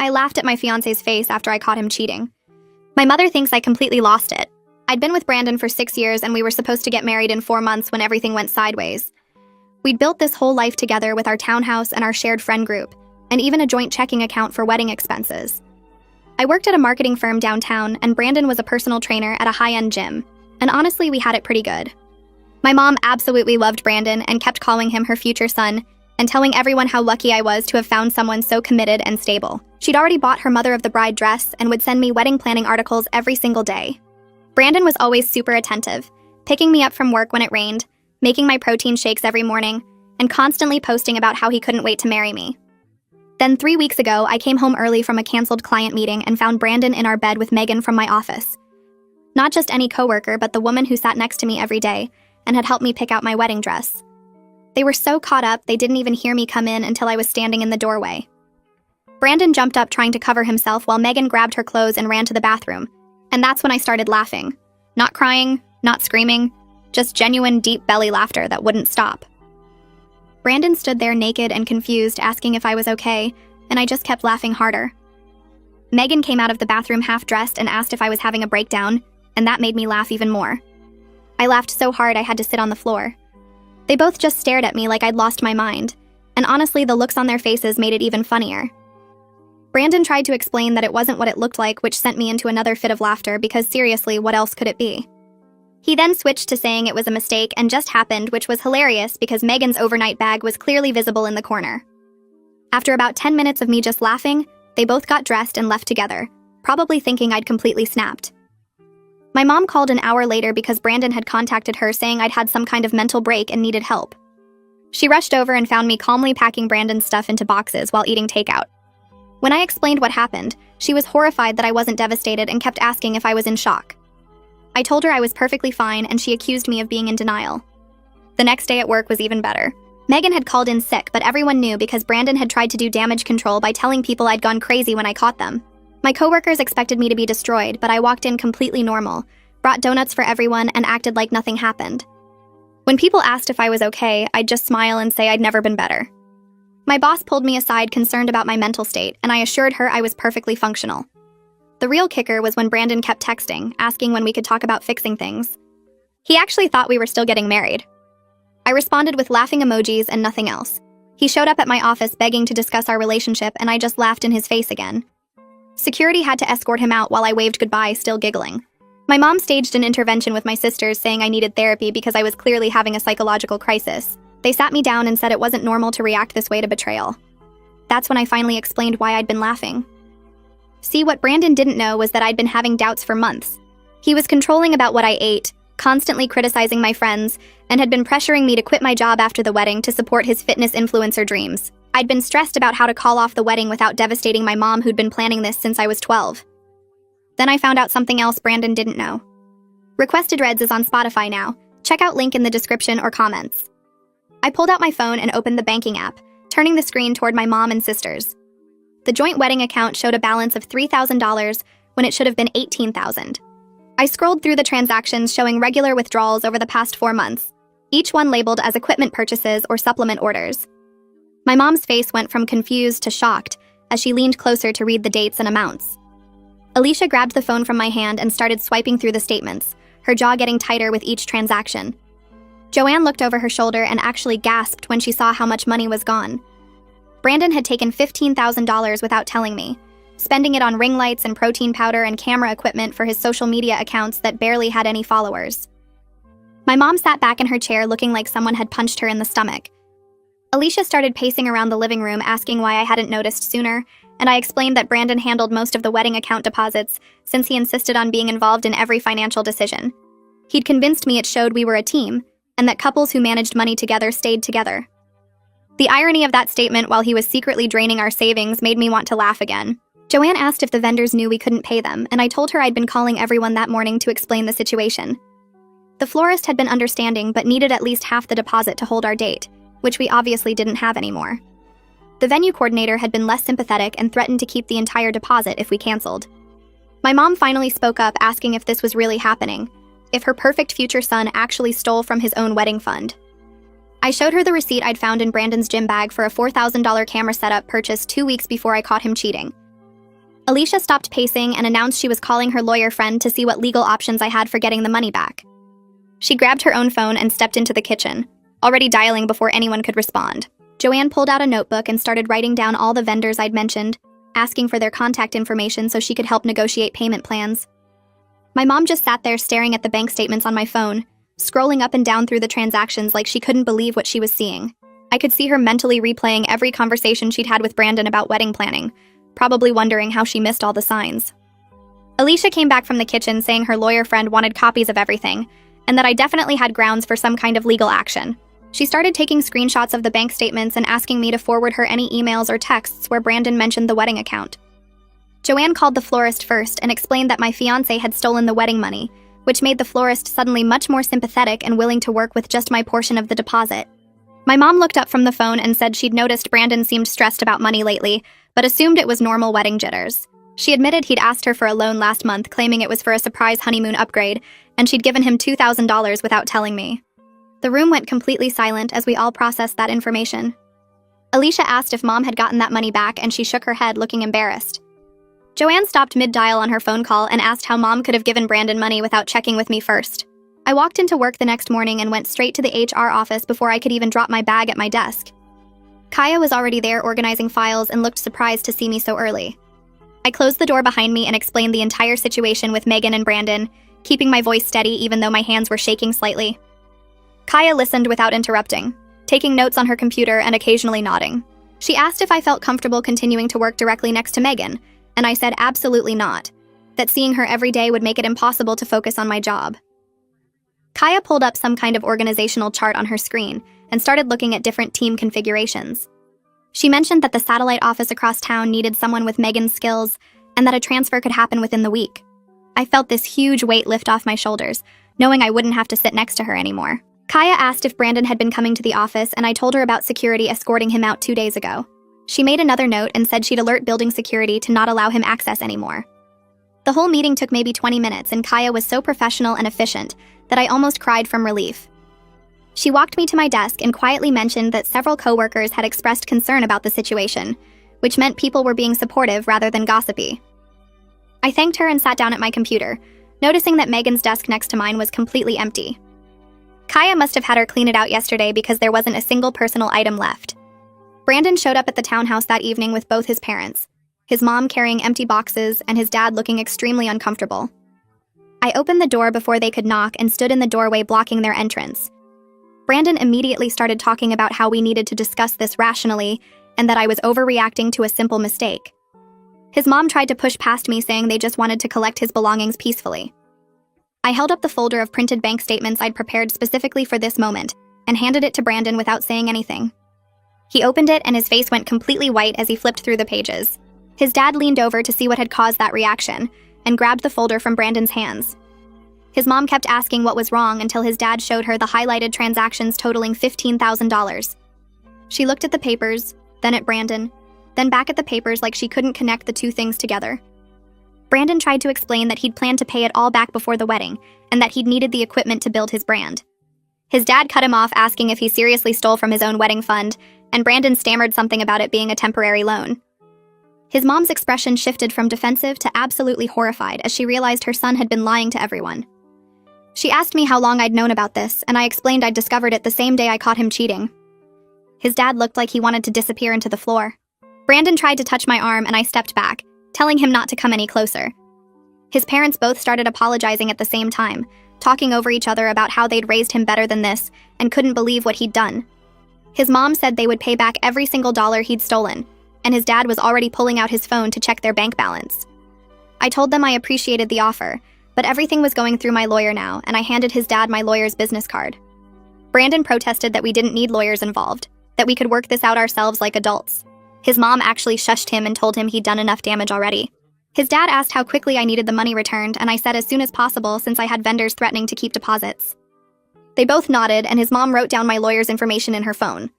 I laughed at my fiancé's face after I caught him cheating. My mother thinks I completely lost it. I'd been with Brandon for 6 years and we were supposed to get married in 4 months when everything went sideways. We'd built this whole life together with our townhouse and our shared friend group, and even a joint checking account for wedding expenses. I worked at a marketing firm downtown, and Brandon was a personal trainer at a high-end gym, and honestly, we had it pretty good. My mom absolutely loved Brandon and kept calling him her future son, and telling everyone how lucky I was to have found someone so committed and stable. She'd already bought her mother of the bride dress and would send me wedding planning articles every single day. Brandon was always super attentive, picking me up from work when it rained, making my protein shakes every morning, and constantly posting about how he couldn't wait to marry me. Then 3 weeks ago, I came home early from a canceled client meeting and found Brandon in our bed with Megan from my office. Not just any coworker, but the woman who sat next to me every day and had helped me pick out my wedding dress. They were so caught up, they didn't even hear me come in until I was standing in the doorway. Brandon jumped up trying to cover himself while Megan grabbed her clothes and ran to the bathroom. And that's when I started laughing. Not crying, not screaming, just genuine deep belly laughter that wouldn't stop. Brandon stood there naked and confused, asking if I was okay, and I just kept laughing harder. Megan came out of the bathroom half-dressed and asked if I was having a breakdown, and that made me laugh even more. I laughed so hard I had to sit on the floor. They both just stared at me like I'd lost my mind, and honestly, the looks on their faces made it even funnier. Brandon tried to explain that it wasn't what it looked like, which sent me into another fit of laughter because seriously, what else could it be? He then switched to saying it was a mistake and just happened, which was hilarious because Megan's overnight bag was clearly visible in the corner. After about 10 minutes of me just laughing, they both got dressed and left together, probably thinking I'd completely snapped. My mom called an hour later because Brandon had contacted her saying I'd had some kind of mental break and needed help. She rushed over and found me calmly packing Brandon's stuff into boxes while eating takeout. When I explained what happened, she was horrified that I wasn't devastated and kept asking if I was in shock. I told her I was perfectly fine and she accused me of being in denial. The next day at work was even better. Megan had called in sick, but everyone knew because Brandon had tried to do damage control by telling people I'd gone crazy when I caught them. My coworkers expected me to be destroyed, but I walked in completely normal, brought donuts for everyone, and acted like nothing happened. When people asked if I was okay, I'd just smile and say I'd never been better. My boss pulled me aside concerned about my mental state, and I assured her I was perfectly functional. The real kicker was when Brandon kept texting, asking when we could talk about fixing things. He actually thought we were still getting married. I responded with laughing emojis and nothing else. He showed up at my office begging to discuss our relationship, and I just laughed in his face again. Security had to escort him out while I waved goodbye, still giggling. My mom staged an intervention with my sisters saying I needed therapy because I was clearly having a psychological crisis. They sat me down and said it wasn't normal to react this way to betrayal. That's when I finally explained why I'd been laughing. See, what Brandon didn't know was that I'd been having doubts for months. He was controlling about what I ate, constantly criticizing my friends, and had been pressuring me to quit my job after the wedding to support his fitness influencer dreams. I'd been stressed about how to call off the wedding without devastating my mom, who'd been planning this since I was 12. Then I found out something else Brandon didn't know. Requested Reds is on Spotify now. Check out link in the description or comments. I pulled out my phone and opened the banking app, turning the screen toward my mom and sisters. The joint wedding account showed a balance of $3,000 when it should have been $18,000. I scrolled through the transactions showing regular withdrawals over the past 4 months, each one labeled as equipment purchases or supplement orders. My mom's face went from confused to shocked as she leaned closer to read the dates and amounts. Alicia grabbed the phone from my hand and started swiping through the statements, her jaw getting tighter with each transaction. Joanne looked over her shoulder and actually gasped when she saw how much money was gone. Brandon had taken $15,000 without telling me, spending it on ring lights and protein powder and camera equipment for his social media accounts that barely had any followers. My mom sat back in her chair looking like someone had punched her in the stomach. Alicia started pacing around the living room asking why I hadn't noticed sooner, and I explained that Brandon handled most of the wedding account deposits since he insisted on being involved in every financial decision. He'd convinced me it showed we were a team, and that couples who managed money together stayed together. The irony of that statement while he was secretly draining our savings made me want to laugh again. Joanne asked if the vendors knew we couldn't pay them, and I told her I'd been calling everyone that morning to explain the situation. The florist had been understanding but needed at least half the deposit to hold our date, which we obviously didn't have anymore. The venue coordinator had been less sympathetic and threatened to keep the entire deposit if we canceled. My mom finally spoke up asking if this was really happening, if her perfect future son actually stole from his own wedding fund. I showed her the receipt I'd found in Brandon's gym bag for a $4,000 camera setup purchased 2 weeks before I caught him cheating. Alicia stopped pacing and announced she was calling her lawyer friend to see what legal options I had for getting the money back. She grabbed her own phone and stepped into the kitchen, already dialing before anyone could respond. Joanne pulled out a notebook and started writing down all the vendors I'd mentioned, asking for their contact information so she could help negotiate payment plans. My mom just sat there staring at the bank statements on my phone, scrolling up and down through the transactions like she couldn't believe what she was seeing. I could see her mentally replaying every conversation she'd had with Brandon about wedding planning, probably wondering how she missed all the signs. Alicia came back from the kitchen saying her lawyer friend wanted copies of everything, and that I definitely had grounds for some kind of legal action. She started taking screenshots of the bank statements and asking me to forward her any emails or texts where Brandon mentioned the wedding account. Joanne called the florist first and explained that my fiancé had stolen the wedding money, which made the florist suddenly much more sympathetic and willing to work with just my portion of the deposit. My mom looked up from the phone and said she'd noticed Brandon seemed stressed about money lately, but assumed it was normal wedding jitters. She admitted he'd asked her for a loan last month, claiming it was for a surprise honeymoon upgrade, and she'd given him $2,000 without telling me. The room went completely silent as we all processed that information. Alicia asked if Mom had gotten that money back, and she shook her head, looking embarrassed. Joanne stopped mid-dial on her phone call and asked how Mom could have given Brandon money without checking with me first. I walked into work the next morning and went straight to the HR office before I could even drop my bag at my desk. Kaya was already there organizing files and looked surprised to see me so early. I closed the door behind me and explained the entire situation with Megan and Brandon, keeping my voice steady even though my hands were shaking slightly. Kaya listened without interrupting, taking notes on her computer and occasionally nodding. She asked if I felt comfortable continuing to work directly next to Megan, and I said absolutely not, that seeing her every day would make it impossible to focus on my job. Kaya pulled up some kind of organizational chart on her screen and started looking at different team configurations. She mentioned that the satellite office across town needed someone with Megan's skills and that a transfer could happen within the week. I felt this huge weight lift off my shoulders, knowing I wouldn't have to sit next to her anymore. Kaya asked if Brandon had been coming to the office, and I told her about security escorting him out 2 days ago. She made another note and said she'd alert building security to not allow him access anymore. The whole meeting took maybe 20 minutes, and Kaya was so professional and efficient that I almost cried from relief. She walked me to my desk and quietly mentioned that several coworkers had expressed concern about the situation, which meant people were being supportive rather than gossipy. I thanked her and sat down at my computer, noticing that Megan's desk next to mine was completely empty. Kaya must have had her clean it out yesterday because there wasn't a single personal item left. Brandon showed up at the townhouse that evening with both his parents, his mom carrying empty boxes and his dad looking extremely uncomfortable. I opened the door before they could knock and stood in the doorway blocking their entrance. Brandon immediately started talking about how we needed to discuss this rationally and that I was overreacting to a simple mistake. His mom tried to push past me, saying they just wanted to collect his belongings peacefully. I held up the folder of printed bank statements I'd prepared specifically for this moment and handed it to Brandon without saying anything. He opened it and his face went completely white as he flipped through the pages. His dad leaned over to see what had caused that reaction and grabbed the folder from Brandon's hands. His mom kept asking what was wrong until his dad showed her the highlighted transactions totaling $15,000. She looked at the papers, then at Brandon, then back at the papers like she couldn't connect the two things together. Brandon tried to explain that he'd planned to pay it all back before the wedding and that he'd needed the equipment to build his brand. His dad cut him off, asking if he seriously stole from his own wedding fund, and Brandon stammered something about it being a temporary loan. His mom's expression shifted from defensive to absolutely horrified as she realized her son had been lying to everyone. She asked me how long I'd known about this, and I explained I'd discovered it the same day I caught him cheating. His dad looked like he wanted to disappear into the floor. Brandon tried to touch my arm and I stepped back, telling him not to come any closer. His parents both started apologizing at the same time, talking over each other about how they'd raised him better than this and couldn't believe what he'd done. His mom said they would pay back every single dollar he'd stolen, and his dad was already pulling out his phone to check their bank balance. I told them I appreciated the offer, but everything was going through my lawyer now, and I handed his dad my lawyer's business card. Brandon protested that we didn't need lawyers involved, that we could work this out ourselves like adults. His mom actually shushed him and told him he'd done enough damage already. His dad asked how quickly I needed the money returned, and I said as soon as possible since I had vendors threatening to keep deposits. They both nodded, and his mom wrote down my lawyer's information in her phone.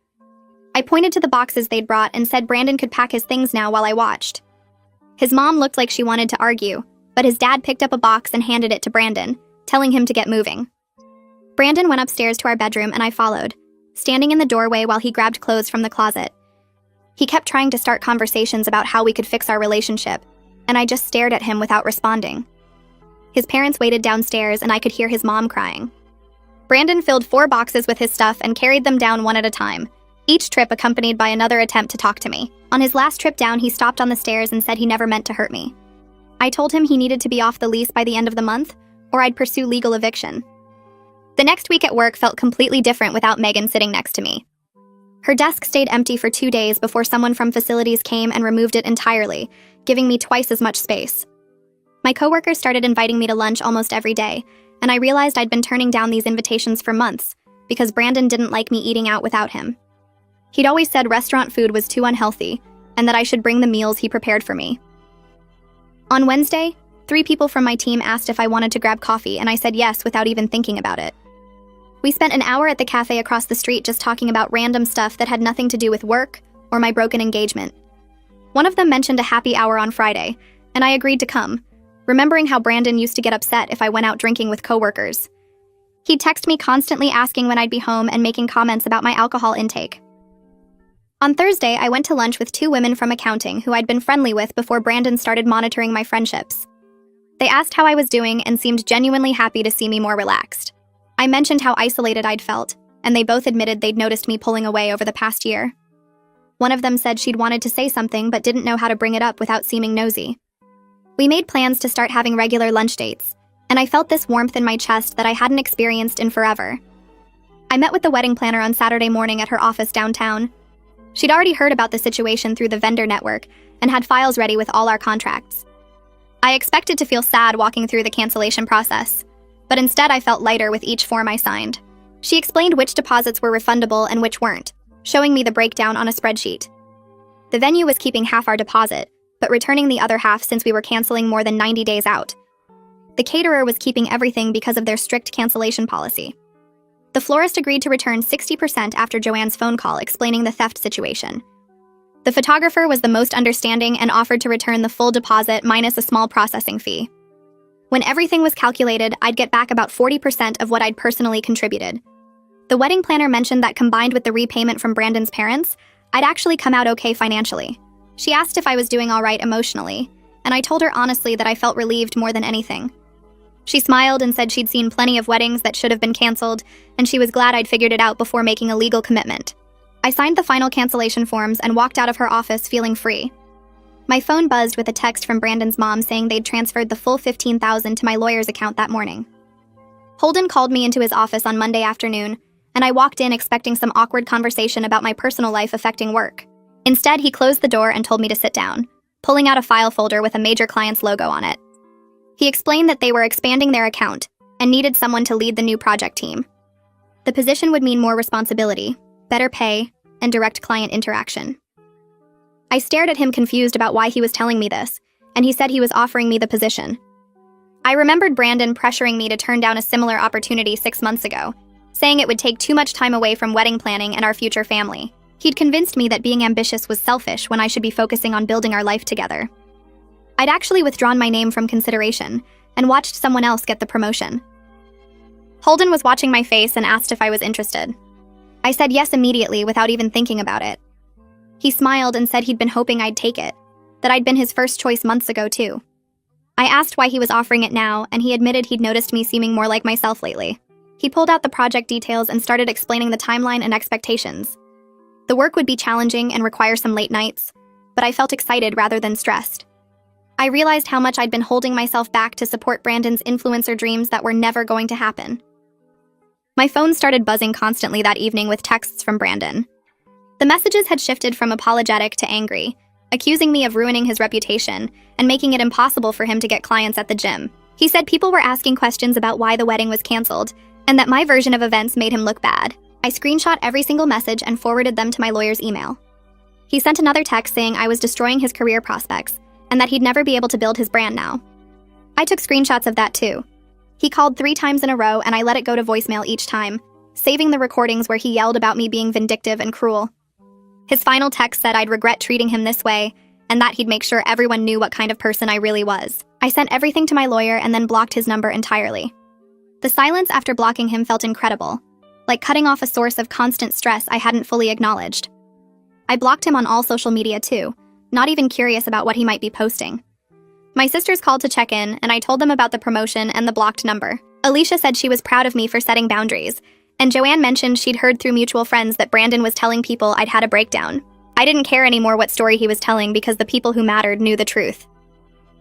I pointed to the boxes they'd brought and said Brandon could pack his things now while I watched. His mom looked like she wanted to argue, but his dad picked up a box and handed it to Brandon, telling him to get moving. Brandon went upstairs to our bedroom and I followed, standing in the doorway while he grabbed clothes from the closet. He kept trying to start conversations about how we could fix our relationship, and I just stared at him without responding. His parents waited downstairs, and I could hear his mom crying. Brandon filled 4 boxes with his stuff and carried them down one at a time, each trip accompanied by another attempt to talk to me. On his last trip down, he stopped on the stairs and said he never meant to hurt me. I told him he needed to be off the lease by the end of the month, or I'd pursue legal eviction. The next week at work felt completely different without Megan sitting next to me. Her desk stayed empty for 2 days before someone from facilities came and removed it entirely, giving me twice as much space. My coworkers started inviting me to lunch almost every day, and I realized I'd been turning down these invitations for months because Brandon didn't like me eating out without him. He'd always said restaurant food was too unhealthy and that I should bring the meals he prepared for me. On Wednesday, 3 people from my team asked if I wanted to grab coffee, and I said yes without even thinking about it. We spent an hour at the cafe across the street just talking about random stuff that had nothing to do with work or my broken engagement. One of them mentioned a happy hour on Friday, and I agreed to come, remembering how Brandon used to get upset if I went out drinking with coworkers. He'd text me constantly asking when I'd be home and making comments about my alcohol intake. On Thursday, I went to lunch with 2 women from accounting who I'd been friendly with before Brandon started monitoring my friendships. They asked how I was doing and seemed genuinely happy to see me more relaxed. I mentioned how isolated I'd felt, and they both admitted they'd noticed me pulling away over the past year. One of them said she'd wanted to say something but didn't know how to bring it up without seeming nosy. We made plans to start having regular lunch dates, and I felt this warmth in my chest that I hadn't experienced in forever. I met with the wedding planner on Saturday morning at her office downtown. She'd already heard about the situation through the vendor network and had files ready with all our contracts. I expected to feel sad walking through the cancellation process, but instead I felt lighter with each form I signed. She explained which deposits were refundable and which weren't, showing me the breakdown on a spreadsheet. The venue was keeping half our deposit, but returning the other half since we were canceling more than 90 days out. The caterer was keeping everything because of their strict cancellation policy. The florist agreed to return 60% after Joanne's phone call explaining the theft situation. The photographer was the most understanding and offered to return the full deposit minus a small processing fee. When everything was calculated, I'd get back about 40% of what I'd personally contributed. The wedding planner mentioned that combined with the repayment from Brandon's parents, I'd actually come out okay financially. She asked if I was doing all right emotionally, and I told her honestly that I felt relieved more than anything. She smiled and said she'd seen plenty of weddings that should have been canceled, and she was glad I'd figured it out before making a legal commitment. I signed the final cancellation forms and walked out of her office feeling free. My phone buzzed with a text from Brandon's mom saying they'd transferred the full $15,000 to my lawyer's account that morning. Holden called me into his office on Monday afternoon, and I walked in expecting some awkward conversation about my personal life affecting work. Instead, he closed the door and told me to sit down, pulling out a file folder with a major client's logo on it. He explained that they were expanding their account and needed someone to lead the new project team. The position would mean more responsibility, better pay, and direct client interaction. I stared at him confused about why he was telling me this, and he said he was offering me the position. I remembered Brandon pressuring me to turn down a similar opportunity 6 months ago, saying it would take too much time away from wedding planning and our future family. He'd convinced me that being ambitious was selfish when I should be focusing on building our life together. I'd actually withdrawn my name from consideration and watched someone else get the promotion. Holden was watching my face and asked if I was interested. I said yes immediately without even thinking about it. He smiled and said he'd been hoping I'd take it, that I'd been his first choice months ago too. I asked why he was offering it now, and he admitted he'd noticed me seeming more like myself lately. He pulled out the project details and started explaining the timeline and expectations. The work would be challenging and require some late nights, but I felt excited rather than stressed. I realized how much I'd been holding myself back to support Brandon's influencer dreams that were never going to happen. My phone started buzzing constantly that evening with texts from Brandon. The messages had shifted from apologetic to angry, accusing me of ruining his reputation and making it impossible for him to get clients at the gym. He said people were asking questions about why the wedding was canceled, and that my version of events made him look bad. I screenshot every single message and forwarded them to my lawyer's email. He sent another text saying I was destroying his career prospects, and that he'd never be able to build his brand now. I took screenshots of that too. He called 3 times in a row, and I let it go to voicemail each time, saving the recordings where he yelled about me being vindictive and cruel. His final text said I'd regret treating him this way, and that he'd make sure everyone knew what kind of person I really was. I sent everything to my lawyer and then blocked his number entirely. The silence after blocking him felt incredible, like cutting off a source of constant stress I hadn't fully acknowledged. I blocked him on all social media too, not even curious about what he might be posting. My sisters called to check in, and I told them about the promotion and the blocked number. Alicia said she was proud of me for setting boundaries, and Joanne mentioned she'd heard through mutual friends that Brandon was telling people I'd had a breakdown. I didn't care anymore what story he was telling because the people who mattered knew the truth.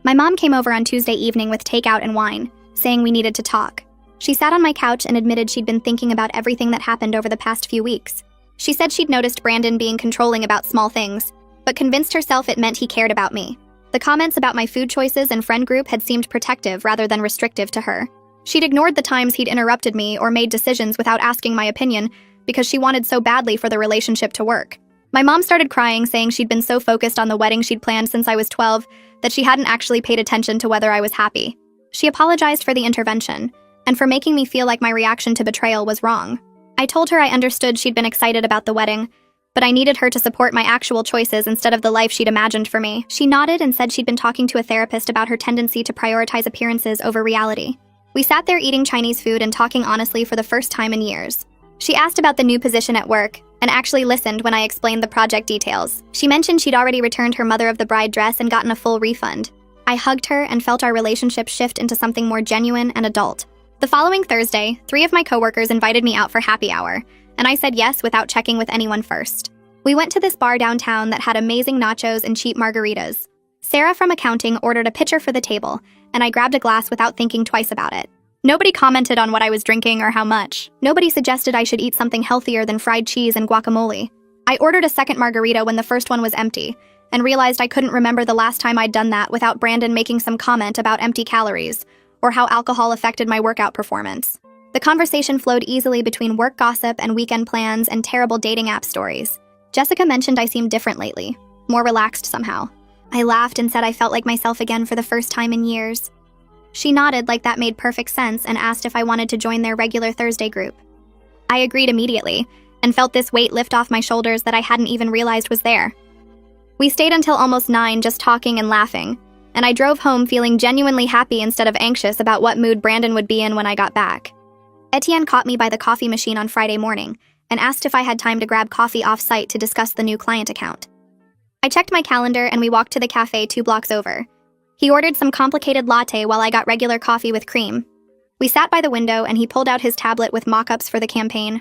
My mom came over on Tuesday evening with takeout and wine, saying we needed to talk. She sat on my couch and admitted she'd been thinking about everything that happened over the past few weeks. She said she'd noticed Brandon being controlling about small things, but convinced herself it meant he cared about me. The comments about my food choices and friend group had seemed protective rather than restrictive to her. She'd ignored the times he'd interrupted me or made decisions without asking my opinion because she wanted so badly for the relationship to work. My mom started crying, saying she'd been so focused on the wedding she'd planned since I was 12 that she hadn't actually paid attention to whether I was happy. She apologized for the intervention and for making me feel like my reaction to betrayal was wrong. I told her I understood she'd been excited about the wedding, but I needed her to support my actual choices instead of the life she'd imagined for me. She nodded and said she'd been talking to a therapist about her tendency to prioritize appearances over reality. We sat there eating Chinese food and talking honestly for the first time in years. She asked about the new position at work and actually listened when I explained the project details. She mentioned she'd already returned her mother of the bride dress and gotten a full refund. I hugged her and felt our relationship shift into something more genuine and adult. The following Thursday, 3 of my coworkers invited me out for happy hour, and I said yes without checking with anyone first. We went to this bar downtown that had amazing nachos and cheap margaritas. Sarah from accounting ordered a pitcher for the table, and I grabbed a glass without thinking twice about it. Nobody commented on what I was drinking or how much. Nobody suggested I should eat something healthier than fried cheese and guacamole. I ordered a second margarita when the first one was empty, and realized I couldn't remember the last time I'd done that without Brandon making some comment about empty calories, or how alcohol affected my workout performance. The conversation flowed easily between work gossip and weekend plans and terrible dating app stories. Jessica mentioned I seemed different lately, more relaxed somehow. I laughed and said I felt like myself again for the first time in years. She nodded like that made perfect sense and asked if I wanted to join their regular Thursday group. I agreed immediately, and felt this weight lift off my shoulders that I hadn't even realized was there. We stayed until almost 9 just talking and laughing, and I drove home feeling genuinely happy instead of anxious about what mood Brandon would be in when I got back. Etienne caught me by the coffee machine on Friday morning and asked if I had time to grab coffee off-site to discuss the new client account. I checked my calendar and we walked to the cafe 2 blocks over. He ordered some complicated latte while I got regular coffee with cream. We sat by the window and he pulled out his tablet with mock-ups for the campaign.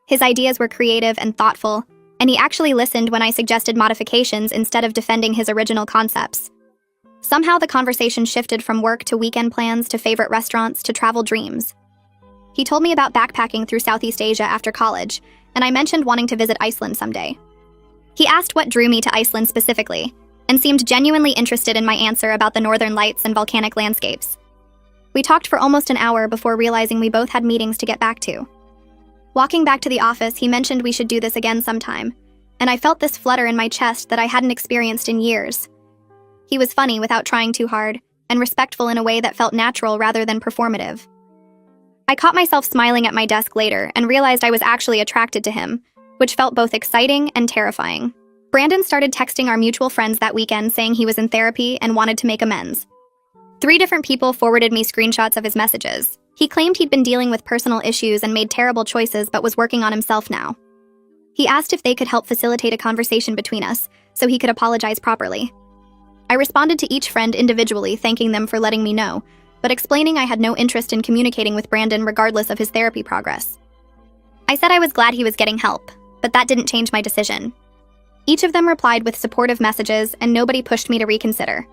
His ideas were creative and thoughtful, and he actually listened when I suggested modifications instead of defending his original concepts. Somehow the conversation shifted from work to weekend plans to favorite restaurants to travel dreams. He told me about backpacking through Southeast Asia after college, and I mentioned wanting to visit Iceland someday. He asked what drew me to Iceland specifically, and seemed genuinely interested in my answer about the northern lights and volcanic landscapes. We talked for almost an hour before realizing we both had meetings to get back to. Walking back to the office, he mentioned we should do this again sometime, and I felt this flutter in my chest that I hadn't experienced in years. He was funny without trying too hard, and respectful in a way that felt natural rather than performative. I caught myself smiling at my desk later and realized I was actually attracted to him, which felt both exciting and terrifying. Brandon started texting our mutual friends that weekend saying he was in therapy and wanted to make amends. 3 different people forwarded me screenshots of his messages. He claimed he'd been dealing with personal issues and made terrible choices but was working on himself now. He asked if they could help facilitate a conversation between us so he could apologize properly. I responded to each friend individually, thanking them for letting me know, but explaining I had no interest in communicating with Brandon regardless of his therapy progress. I said I was glad he was getting help, but that didn't change my decision. Each of them replied with supportive messages, and nobody pushed me to reconsider.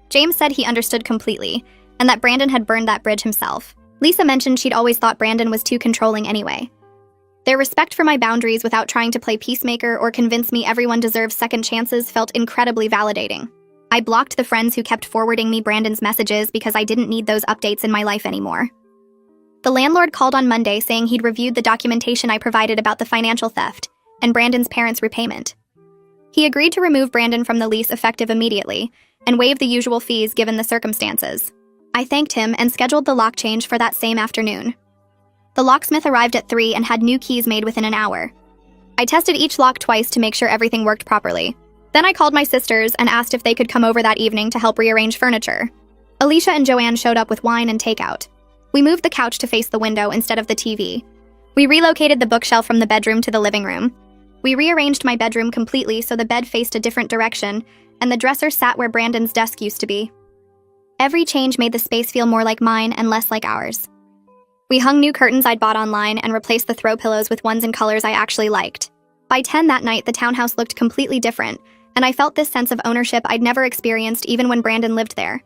James said he understood completely, and that Brandon had burned that bridge himself. Lisa mentioned she'd always thought Brandon was too controlling anyway. Their respect for my boundaries without trying to play peacemaker or convince me everyone deserves second chances felt incredibly validating. I blocked the friends who kept forwarding me Brandon's messages because I didn't need those updates in my life anymore. The landlord called on Monday saying he'd reviewed the documentation I provided about the financial theft and Brandon's parents' repayment. He agreed to remove Brandon from the lease effective immediately and waive the usual fees given the circumstances. I thanked him and scheduled the lock change for that same afternoon. The locksmith arrived at 3 and had new keys made within an hour. I tested each lock twice to make sure everything worked properly. Then I called my sisters and asked if they could come over that evening to help rearrange furniture. Alicia and Joanne showed up with wine and takeout. We moved the couch to face the window instead of the TV. We relocated the bookshelf from the bedroom to the living room. We rearranged my bedroom completely so the bed faced a different direction, and the dresser sat where Brandon's desk used to be. Every change made the space feel more like mine and less like ours. We hung new curtains I'd bought online and replaced the throw pillows with ones in colors I actually liked. By 10 that night, the townhouse looked completely different, and I felt this sense of ownership I'd never experienced even when Brandon lived there.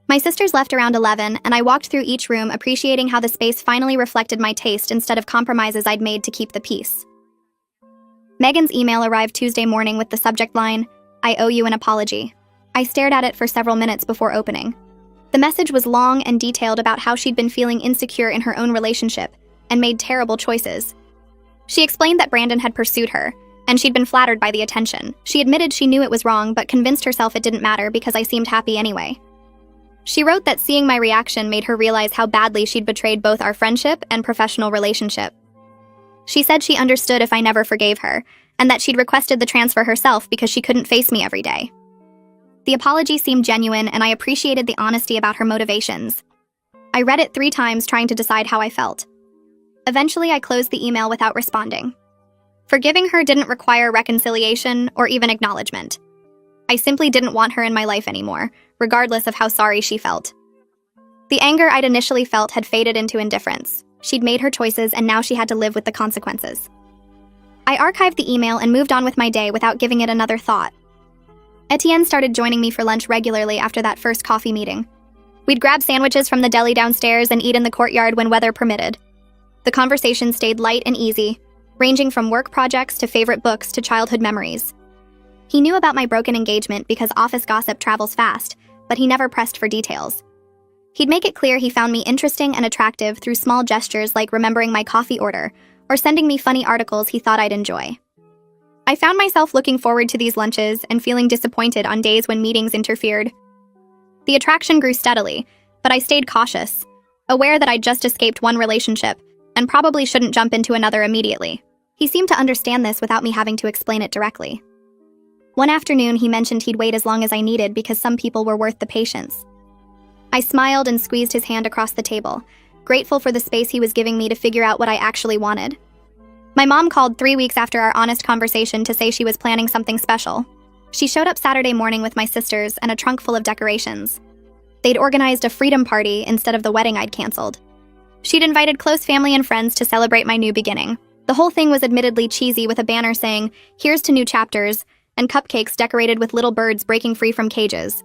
My sisters left around 11, and I walked through each room appreciating how the space finally reflected my taste instead of compromises I'd made to keep the peace. Megan's email arrived Tuesday morning with the subject line, "I owe you an apology." I stared at it for several minutes before opening. The message was long and detailed about how she'd been feeling insecure in her own relationship and made terrible choices. She explained that Brandon had pursued her, and she'd been flattered by the attention. She admitted she knew it was wrong but convinced herself it didn't matter because I seemed happy anyway. She wrote that seeing my reaction made her realize how badly she'd betrayed both our friendship and professional relationship. She said she understood if I never forgave her, and that she'd requested the transfer herself because she couldn't face me every day. The apology seemed genuine, and I appreciated the honesty about her motivations. I read it 3 times trying to decide how I felt. Eventually, I closed the email without responding. Forgiving her didn't require reconciliation or even acknowledgement. I simply didn't want her in my life anymore, regardless of how sorry she felt. The anger I'd initially felt had faded into indifference. She'd made her choices, and now she had to live with the consequences. I archived the email and moved on with my day without giving it another thought. Etienne started joining me for lunch regularly after that first coffee meeting. We'd grab sandwiches from the deli downstairs and eat in the courtyard when weather permitted. The conversation stayed light and easy, ranging from work projects to favorite books to childhood memories. He knew about my broken engagement because office gossip travels fast, but he never pressed for details. He'd make it clear he found me interesting and attractive through small gestures like remembering my coffee order or sending me funny articles he thought I'd enjoy. I found myself looking forward to these lunches and feeling disappointed on days when meetings interfered. The attraction grew steadily, but I stayed cautious, aware that I'd just escaped one relationship and probably shouldn't jump into another immediately. He seemed to understand this without me having to explain it directly. One afternoon, he mentioned he'd wait as long as I needed because some people were worth the patience. I smiled and squeezed his hand across the table, grateful for the space he was giving me to figure out what I actually wanted. My mom called 3 weeks after our honest conversation to say she was planning something special. She showed up Saturday morning with my sisters and a trunk full of decorations. They'd organized a freedom party instead of the wedding I'd canceled. She'd invited close family and friends to celebrate my new beginning. The whole thing was admittedly cheesy, with a banner saying, "Here's to new chapters," and cupcakes decorated with little birds breaking free from cages.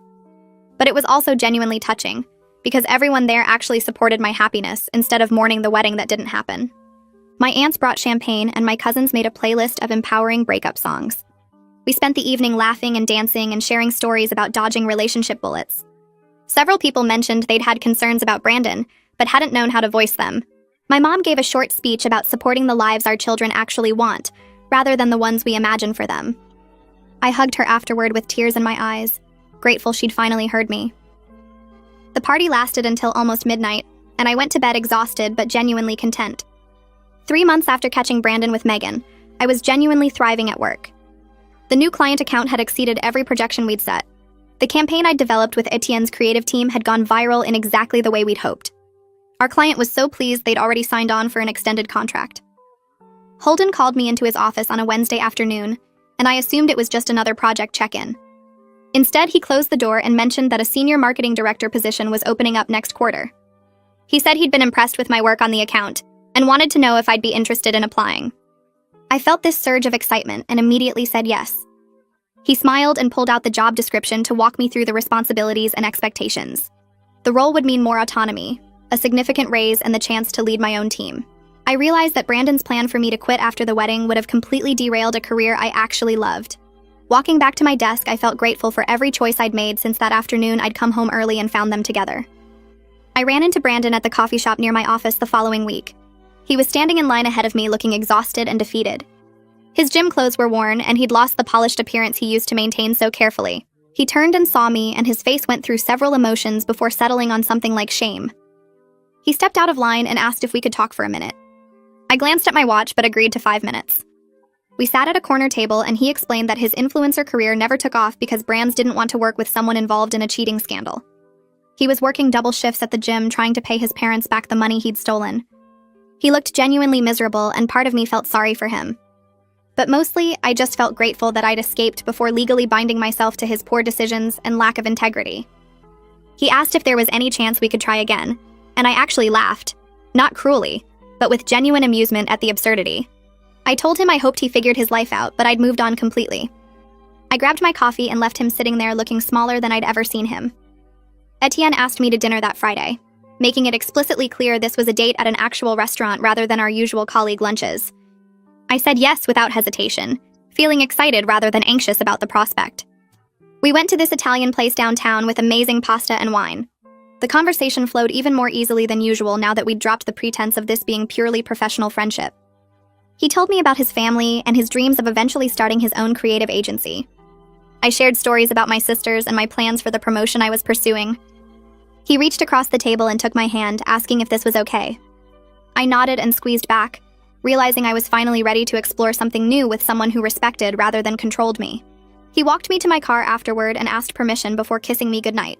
But it was also genuinely touching, because everyone there actually supported my happiness instead of mourning the wedding that didn't happen. My aunts brought champagne, and my cousins made a playlist of empowering breakup songs. We spent the evening laughing and dancing and sharing stories about dodging relationship bullets. Several people mentioned they'd had concerns about Brandon, but hadn't known how to voice them. My mom gave a short speech about supporting the lives our children actually want, rather than the ones we imagine for them. I hugged her afterward with tears in my eyes, grateful she'd finally heard me. The party lasted until almost midnight, and I went to bed exhausted but genuinely content. 3 months after catching Brandon with Megan, I was genuinely thriving at work. The new client account had exceeded every projection we'd set. The campaign I'd developed with Etienne's creative team had gone viral in exactly the way we'd hoped. Our client was so pleased they'd already signed on for an extended contract. Holden called me into his office on a Wednesday afternoon, and I assumed it was just another project check-in. Instead, he closed the door and mentioned that a senior marketing director position was opening up next quarter. He said he'd been impressed with my work on the account and wanted to know if I'd be interested in applying. I felt this surge of excitement and immediately said yes. He smiled and pulled out the job description to walk me through the responsibilities and expectations. The role would mean more autonomy, a significant raise, and the chance to lead my own team. I realized that Brandon's plan for me to quit after the wedding would have completely derailed a career I actually loved. Walking back to my desk, I felt grateful for every choice I'd made since that afternoon I'd come home early and found them together. I ran into Brandon at the coffee shop near my office the following week. He was standing in line ahead of me, looking exhausted and defeated. His gym clothes were worn, and he'd lost the polished appearance he used to maintain so carefully. He turned and saw me, and his face went through several emotions before settling on something like shame. He stepped out of line and asked if we could talk for a minute. I glanced at my watch but agreed to 5 minutes. We sat at a corner table, and he explained that his influencer career never took off because brands didn't want to work with someone involved in a cheating scandal. He was working double shifts at the gym trying to pay his parents back the money he'd stolen. He looked genuinely miserable, and part of me felt sorry for him. But mostly, I just felt grateful that I'd escaped before legally binding myself to his poor decisions and lack of integrity. He asked if there was any chance we could try again, and I actually laughed. Not cruelly, but with genuine amusement at the absurdity. I told him I hoped he figured his life out, but I'd moved on completely. I grabbed my coffee and left him sitting there looking smaller than I'd ever seen him. Etienne asked me to dinner that Friday, making it explicitly clear this was a date at an actual restaurant rather than our usual colleague lunches. I said yes without hesitation, feeling excited rather than anxious about the prospect. We went to this Italian place downtown with amazing pasta and wine. The conversation flowed even more easily than usual now that we'd dropped the pretense of this being purely professional friendship. He told me about his family and his dreams of eventually starting his own creative agency. I shared stories about my sisters and my plans for the promotion I was pursuing. He reached across the table and took my hand, asking if this was okay. I nodded and squeezed back, realizing I was finally ready to explore something new with someone who respected rather than controlled me. He walked me to my car afterward and asked permission before kissing me goodnight.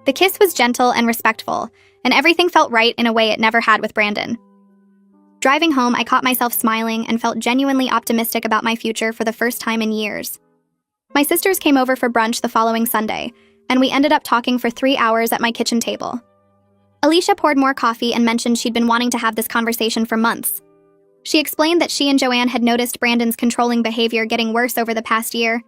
The kiss was gentle and respectful, and everything felt right in a way it never had with Brandon. Driving home, I caught myself smiling and felt genuinely optimistic about my future for the first time in years. My sisters came over for brunch the following Sunday, and we ended up talking for 3 hours at my kitchen table. Alicia poured more coffee and mentioned she'd been wanting to have this conversation for months. She explained that she and Joanne had noticed Brandon's controlling behavior getting worse over the past year,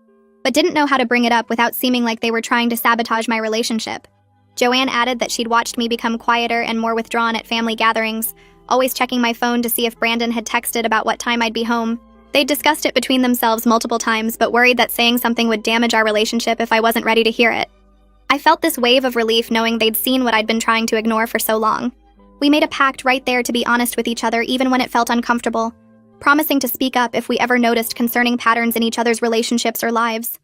but didn't know how to bring it up without seeming like they were trying to sabotage my relationship. Joanne added that she'd watched me become quieter and more withdrawn at family gatherings, always checking my phone to see if Brandon had texted about what time I'd be home. They'd discussed it between themselves multiple times, but worried that saying something would damage our relationship if I wasn't ready to hear it. I felt this wave of relief knowing they'd seen what I'd been trying to ignore for so long. We made a pact right there to be honest with each other even when it felt uncomfortable, promising to speak up if we ever noticed concerning patterns in each other's relationships or lives.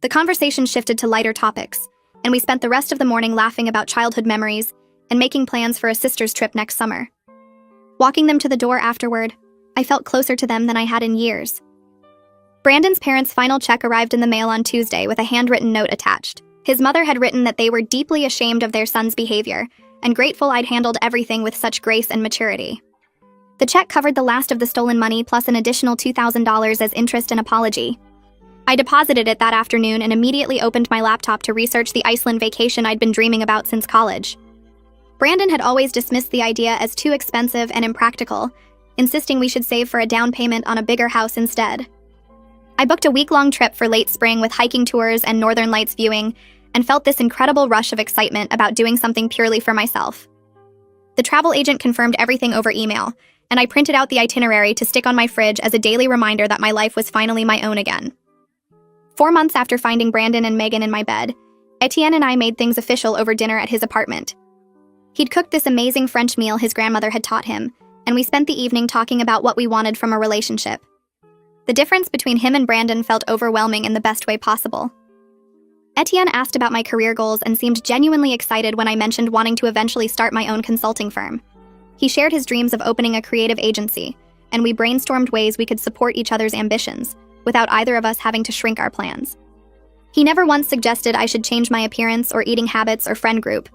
The conversation shifted to lighter topics, and we spent the rest of the morning laughing about childhood memories and making plans for a sister's trip next summer. Walking them to the door afterward, I felt closer to them than I had in years. Brandon's parents' final check arrived in the mail on Tuesday with a handwritten note attached. His mother had written that they were deeply ashamed of their son's behavior and grateful I'd handled everything with such grace and maturity. The check covered the last of the stolen money plus an additional $2,000 as interest and apology. I deposited it that afternoon and immediately opened my laptop to research the Iceland vacation I'd been dreaming about since college. Brandon had always dismissed the idea as too expensive and impractical, insisting we should save for a down payment on a bigger house instead. I booked a week-long trip for late spring with hiking tours and northern lights viewing, and felt this incredible rush of excitement about doing something purely for myself. The travel agent confirmed everything over email, and I printed out the itinerary to stick on my fridge as a daily reminder that my life was finally my own again. 4 months after finding Brandon and Megan in my bed, Etienne and I made things official over dinner at his apartment. He'd cooked this amazing French meal his grandmother had taught him, and we spent the evening talking about what we wanted from a relationship. The difference between him and Brandon felt overwhelming in the best way possible. Etienne asked about my career goals and seemed genuinely excited when I mentioned wanting to eventually start my own consulting firm. He shared his dreams of opening a creative agency, and we brainstormed ways we could support each other's ambitions, without either of us having to shrink our plans. He never once suggested I should change my appearance or eating habits or friend group.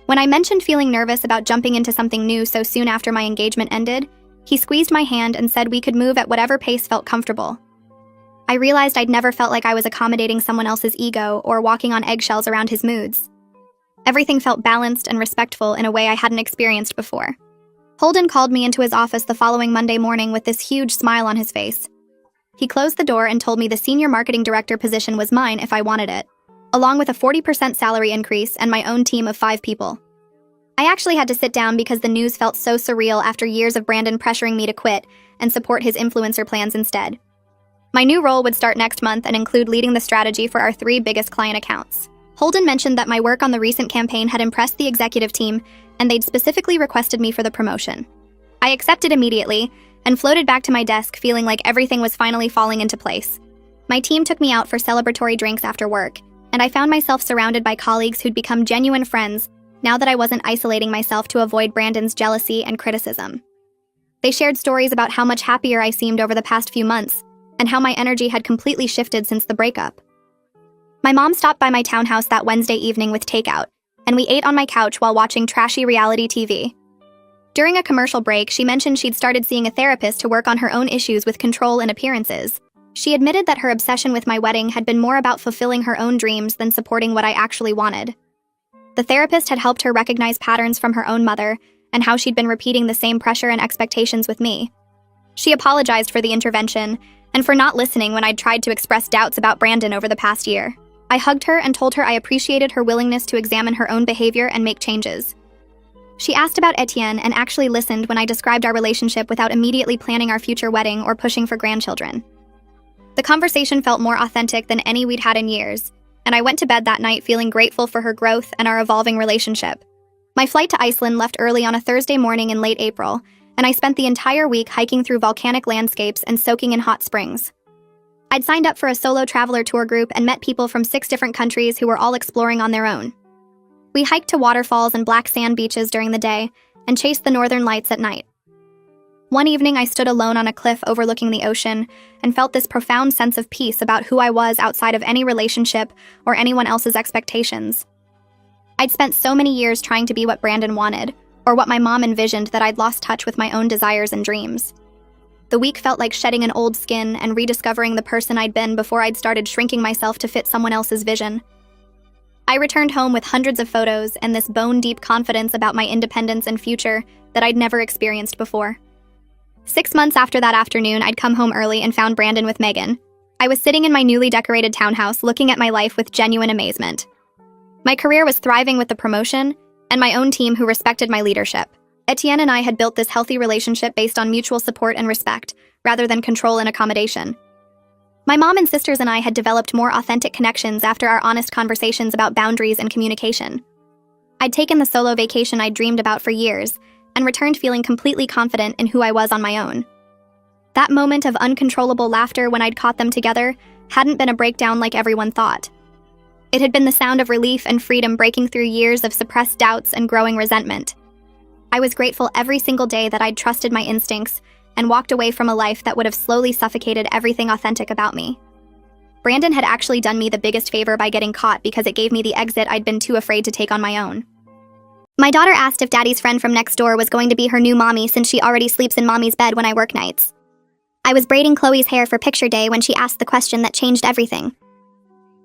When I mentioned feeling nervous about jumping into something new so soon after my engagement ended, he squeezed my hand and said we could move at whatever pace felt comfortable. I realized I'd never felt like I was accommodating someone else's ego or walking on eggshells around his moods. Everything felt balanced and respectful in a way I hadn't experienced before. Holden called me into his office the following Monday morning with this huge smile on his face. He closed the door and told me the senior marketing director position was mine if I wanted it, along with a 40% salary increase and my own team of 5 people. I actually had to sit down because the news felt so surreal after years of Brandon pressuring me to quit and support his influencer plans instead. My new role would start next month and include leading the strategy for our 3 biggest client accounts. Holden mentioned that my work on the recent campaign had impressed the executive team, and they'd specifically requested me for the promotion. I accepted immediately and floated back to my desk feeling like everything was finally falling into place. My team took me out for celebratory drinks after work, and I found myself surrounded by colleagues who'd become genuine friends now that I wasn't isolating myself to avoid Brandon's jealousy and criticism. They shared stories about how much happier I seemed over the past few months, and how my energy had completely shifted since the breakup. My mom stopped by my townhouse that Wednesday evening with takeout, and we ate on my couch while watching trashy reality TV. During a commercial break, she mentioned she'd started seeing a therapist to work on her own issues with control and appearances. She admitted that her obsession with my wedding had been more about fulfilling her own dreams than supporting what I actually wanted. The therapist had helped her recognize patterns from her own mother and how she'd been repeating the same pressure and expectations with me. She apologized for the intervention and for not listening when I'd tried to express doubts about Brandon over the past year. I hugged her and told her I appreciated her willingness to examine her own behavior and make changes. She asked about Etienne and actually listened when I described our relationship without immediately planning our future wedding or pushing for grandchildren. The conversation felt more authentic than any we'd had in years, and I went to bed that night feeling grateful for her growth and our evolving relationship. My flight to Iceland left early on a Thursday morning in late April, and I spent the entire week hiking through volcanic landscapes and soaking in hot springs. I'd signed up for a solo traveler tour group and met people from 6 different countries who were all exploring on their own. We hiked to waterfalls and black sand beaches during the day and chased the northern lights at night. One evening, I stood alone on a cliff overlooking the ocean and felt this profound sense of peace about who I was outside of any relationship or anyone else's expectations. I'd spent so many years trying to be what Brandon wanted, or what my mom envisioned, that I'd lost touch with my own desires and dreams. The week felt like shedding an old skin and rediscovering the person I'd been before I'd started shrinking myself to fit someone else's vision. I returned home with hundreds of photos and this bone-deep confidence about my independence and future that I'd never experienced before. 6 months after that afternoon, I'd come home early and found Brandon with Megan. I was sitting in my newly decorated townhouse looking at my life with genuine amazement. My career was thriving with the promotion, and my own team who respected my leadership. Etienne and I had built this healthy relationship based on mutual support and respect, rather than control and accommodation. My mom and sisters and I had developed more authentic connections after our honest conversations about boundaries and communication. I'd taken the solo vacation I'd dreamed about for years, and returned feeling completely confident in who I was on my own. That moment of uncontrollable laughter when I'd caught them together hadn't been a breakdown like everyone thought. It had been the sound of relief and freedom breaking through years of suppressed doubts and growing resentment. I was grateful every single day that I'd trusted my instincts and walked away from a life that would have slowly suffocated everything authentic about me. Brandon had actually done me the biggest favor by getting caught because it gave me the exit I'd been too afraid to take on my own. My daughter asked if Daddy's friend from next door was going to be her new mommy since she already sleeps in Mommy's bed when I work nights. I was braiding Chloe's hair for picture day when she asked the question that changed everything.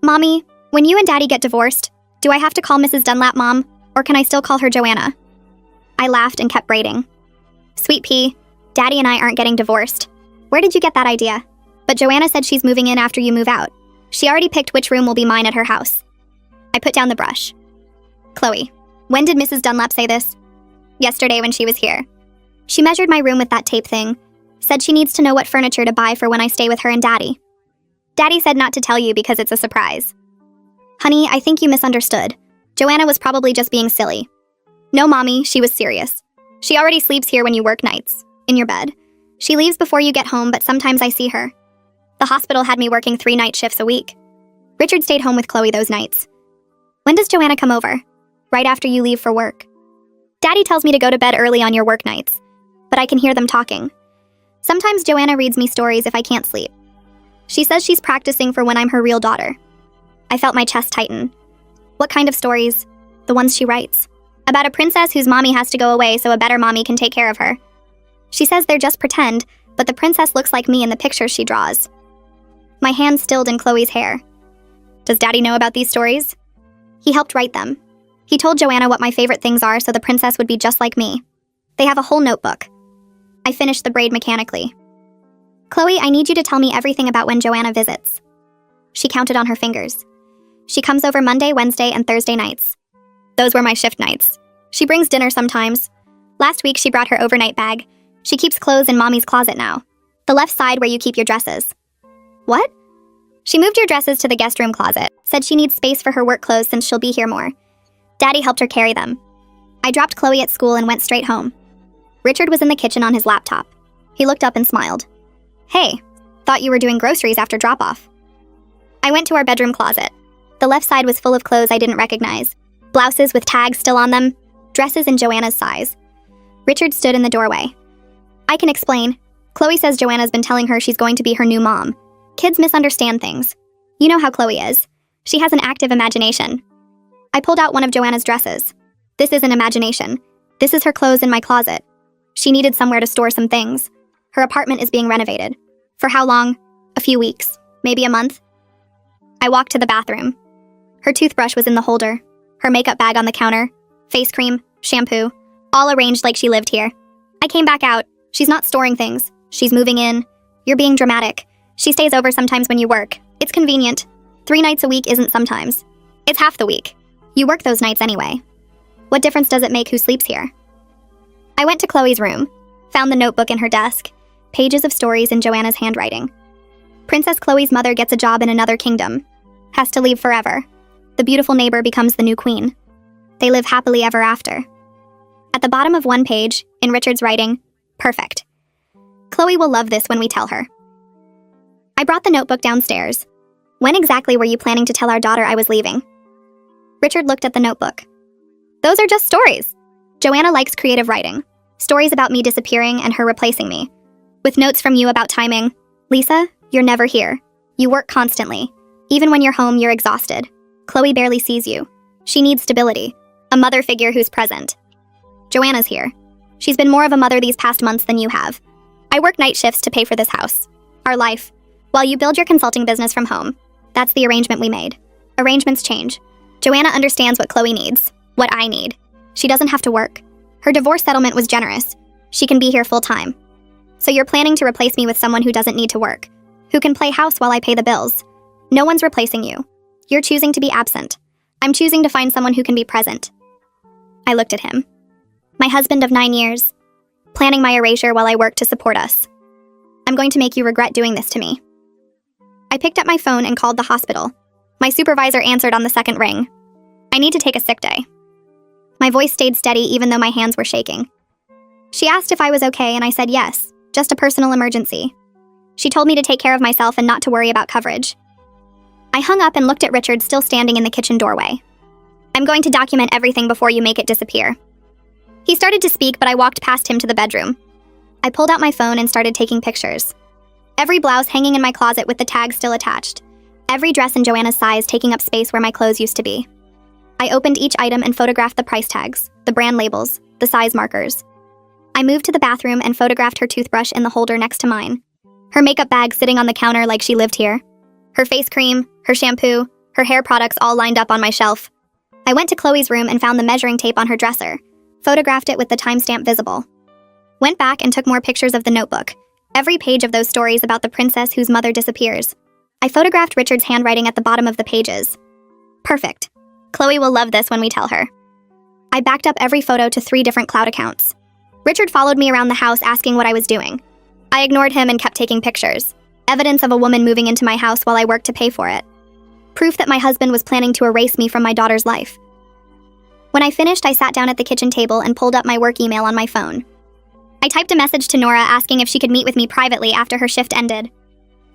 Mommy, when you and Daddy get divorced, do I have to call Mrs. Dunlap Mom, or can I still call her Joanna? I laughed and kept braiding. Sweet pea, Daddy and I aren't getting divorced. Where did you get that idea? But Joanna said she's moving in after you move out. She already picked which room will be mine at her house. I put down the brush. Chloe, when did Mrs. Dunlap say this? Yesterday when she was here. She measured my room with that tape thing, said she needs to know what furniture to buy for when I stay with her and Daddy. Daddy said not to tell you because it's a surprise. Honey, I think you misunderstood. Joanna was probably just being silly. No, Mommy, she was serious. She already sleeps here when you work nights, in your bed. She leaves before you get home, but sometimes I see her. The hospital had me working 3 night shifts a week. Richard stayed home with Chloe those nights. When does Joanna come over? Right after you leave for work. Daddy tells me to go to bed early on your work nights, but I can hear them talking. Sometimes Joanna reads me stories if I can't sleep. She says she's practicing for when I'm her real daughter. I felt my chest tighten. What kind of stories? The ones she writes. About a princess whose mommy has to go away so a better mommy can take care of her. She says they're just pretend, but the princess looks like me in the pictures she draws. My hand stilled in Chloe's hair. Does Daddy know about these stories? He helped write them. He told Joanna what my favorite things are so the princess would be just like me. They have a whole notebook. I finished the braid mechanically. Chloe, I need you to tell me everything about when Joanna visits. She counted on her fingers. She comes over Monday, Wednesday, and Thursday nights. Those were my shift nights. She brings dinner sometimes. Last week, she brought her overnight bag. She keeps clothes in Mommy's closet now. The left side where you keep your dresses. What? She moved your dresses to the guest room closet, said she needs space for her work clothes since she'll be here more. Daddy helped her carry them. I dropped Chloe at school and went straight home. Richard was in the kitchen on his laptop. He looked up and smiled. Hey, thought you were doing groceries after drop-off. I went to our bedroom closet. The left side was full of clothes I didn't recognize. Blouses with tags still on them. Dresses in Joanna's size. Richard stood in the doorway. I can explain. Chloe says Joanna's been telling her she's going to be her new mom. Kids misunderstand things. You know how Chloe is. She has an active imagination. I pulled out one of Joanna's dresses. This isn't imagination. This is her clothes in my closet. She needed somewhere to store some things. Her apartment is being renovated. For how long? A few weeks. Maybe a month. I walked to the bathroom. Her toothbrush was in the holder. her makeup bag on the counter, face cream, shampoo, all arranged like she lived here. I came back out. She's not storing things. She's moving in. You're being dramatic. She stays over sometimes when you work. It's convenient. 3 nights a week isn't sometimes. It's half the week. You work those nights anyway. What difference does it make who sleeps here? I went to Chloe's room, found the notebook in her desk, pages of stories in Joanna's handwriting. Princess Chloe's mother gets a job in another kingdom. Has to leave forever. The beautiful neighbor becomes the new queen. They live happily ever after. At the bottom of one page, in Richard's writing, perfect. Chloe will love this when we tell her. I brought the notebook downstairs. When exactly were you planning to tell our daughter I was leaving? Richard looked at the notebook. Those are just stories. Joanna likes creative writing. Stories about me disappearing and her replacing me. With notes from you about timing. Lisa, you're never here. You work constantly. Even when you're home, you're exhausted. Chloe barely sees you. She needs stability. A mother figure who's present. Joanna's here. She's been more of a mother these past months than you have. I work night shifts to pay for this house. Our life. While you build your consulting business from home. That's the arrangement we made. Arrangements change. Joanna understands what Chloe needs. What I need. She doesn't have to work. Her divorce settlement was generous. She can be here full time. So you're planning to replace me with someone who doesn't need to work. Who can play house while I pay the bills. No one's replacing you. You're choosing to be absent. I'm choosing to find someone who can be present. I looked at him. My husband of 9 years. Planning my erasure while I work to support us. I'm going to make you regret doing this to me. I picked up my phone and called the hospital. My supervisor answered on the second ring. I need to take a sick day. My voice stayed steady even though my hands were shaking. She asked if I was okay and I said yes, just a personal emergency. She told me to take care of myself and not to worry about coverage. I hung up and looked at Richard still standing in the kitchen doorway. I'm going to document everything before you make it disappear. He started to speak, but I walked past him to the bedroom. I pulled out my phone and started taking pictures. Every blouse hanging in my closet with the tag still attached. Every dress in Joanna's size taking up space where my clothes used to be. I opened each item and photographed the price tags, the brand labels, the size markers. I moved to the bathroom and photographed her toothbrush in the holder next to mine. Her makeup bag sitting on the counter like she lived here. Her face cream, her shampoo, her hair products all lined up on my shelf. I went to Chloe's room and found the measuring tape on her dresser, photographed it with the timestamp visible. Went back and took more pictures of the notebook, every page of those stories about the princess whose mother disappears. I photographed Richard's handwriting at the bottom of the pages. Perfect. Chloe will love this when we tell her. I backed up every photo to 3 different cloud accounts. Richard followed me around the house asking what I was doing. I ignored him and kept taking pictures. Evidence of a woman moving into my house while I worked to pay for it. Proof that my husband was planning to erase me from my daughter's life. When I finished, I sat down at the kitchen table and pulled up my work email on my phone. I typed a message to Nora asking if she could meet with me privately after her shift ended.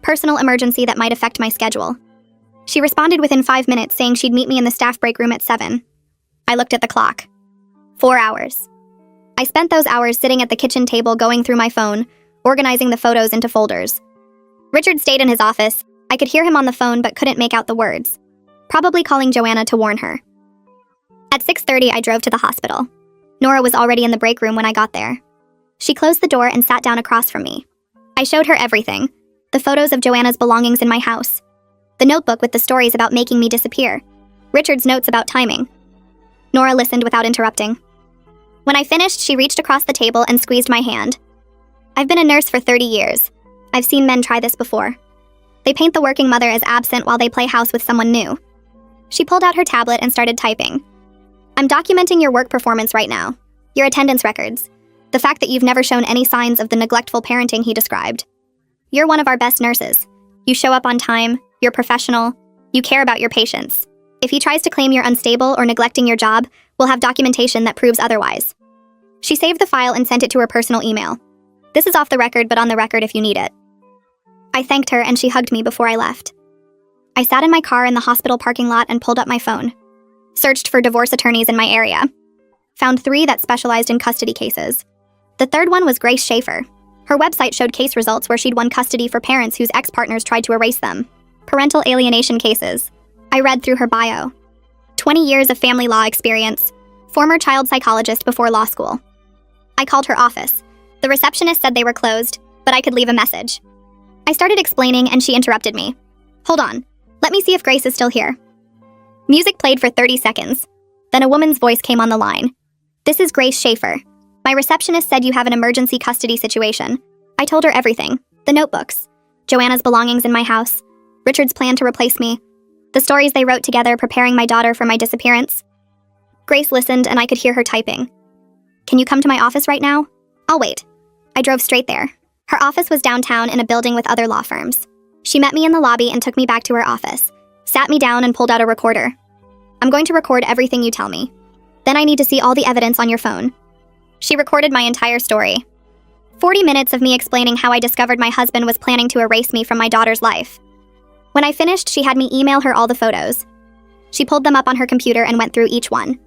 Personal emergency that might affect my schedule. She responded within 5 minutes saying she'd meet me in the staff break room at 7. I looked at the clock. 4 hours. I spent those hours sitting at the kitchen table going through my phone, organizing the photos into folders. Richard stayed in his office. I could hear him on the phone but couldn't make out the words. Probably calling Joanna to warn her. At 6:30, I drove to the hospital. Nora was already in the break room when I got there. She closed the door and sat down across from me. I showed her everything. The photos of Joanna's belongings in my house. The notebook with the stories about making me disappear. Richard's notes about timing. Nora listened without interrupting. When I finished, she reached across the table and squeezed my hand. I've been a nurse for 30 years. I've seen men try this before. They paint the working mother as absent while they play house with someone new. She pulled out her tablet and started typing. I'm documenting your work performance right now. Your attendance records. The fact that you've never shown any signs of the neglectful parenting he described. You're one of our best nurses. You show up on time, you're professional, you care about your patients. If he tries to claim you're unstable or neglecting your job, we'll have documentation that proves otherwise. She saved the file and sent it to her personal email. This is off the record, but on the record if you need it. I thanked her and she hugged me before I left. I sat in my car in the hospital parking lot and pulled up my phone. Searched for divorce attorneys in my area. Found 3 that specialized in custody cases. The third one was Grace Schaefer. Her website showed case results where she'd won custody for parents whose ex-partners tried to erase them. Parental alienation cases. I read through her bio. 20 years of family law experience. Former child psychologist before law school. I called her office. The receptionist said they were closed, but I could leave a message. I started explaining and she interrupted me. Hold on. Let me see if Grace is still here. Music played for 30 seconds. Then a woman's voice came on the line. "This is Grace Schaefer. My receptionist said you have an emergency custody situation." I told her everything. The notebooks, Joanna's belongings in my house, Richard's plan to replace me, the stories they wrote together preparing my daughter for my disappearance. Grace listened and I could hear her typing. "Can you come to my office right now?" "I'll wait." I drove straight there. Her office was downtown in a building with other law firms. She met me in the lobby and took me back to her office, sat me down and pulled out a recorder. "I'm going to record everything you tell me. Then I need to see all the evidence on your phone." She recorded my entire story. 40 minutes of me explaining how I discovered my husband was planning to erase me from my daughter's life. When I finished, she had me email her all the photos. She pulled them up on her computer and went through each one.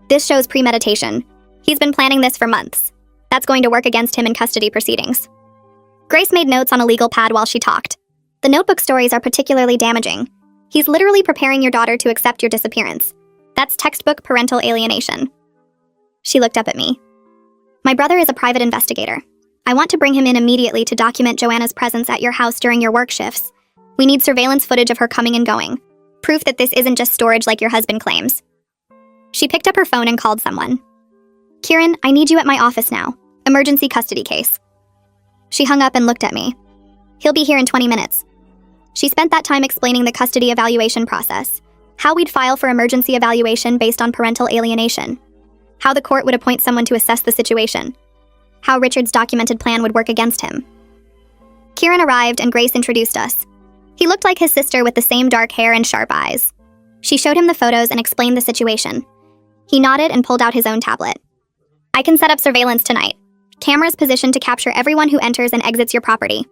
"This shows premeditation. He's been planning this for months. That's going to work against him in custody proceedings." Grace made notes on a legal pad while she talked. "The notebook stories are particularly damaging. He's literally preparing your daughter to accept your disappearance. That's textbook parental alienation." She looked up at me. "My brother is a private investigator. I want to bring him in immediately to document Joanna's presence at your house during your work shifts. We need surveillance footage of her coming and going. Proof that this isn't just storage like your husband claims." She picked up her phone and called someone. "Kieran, I need you at my office now. Emergency custody case." She hung up and looked at me. "He'll be here in 20 minutes. She spent that time explaining the custody evaluation process, how we'd file for emergency evaluation based on parental alienation, how the court would appoint someone to assess the situation, how Richard's documented plan would work against him. Kieran arrived and Grace introduced us. He looked like his sister with the same dark hair and sharp eyes. She showed him the photos and explained the situation. He nodded and pulled out his own tablet. "I can set up surveillance tonight. Cameras positioned to capture everyone who enters and exits your property.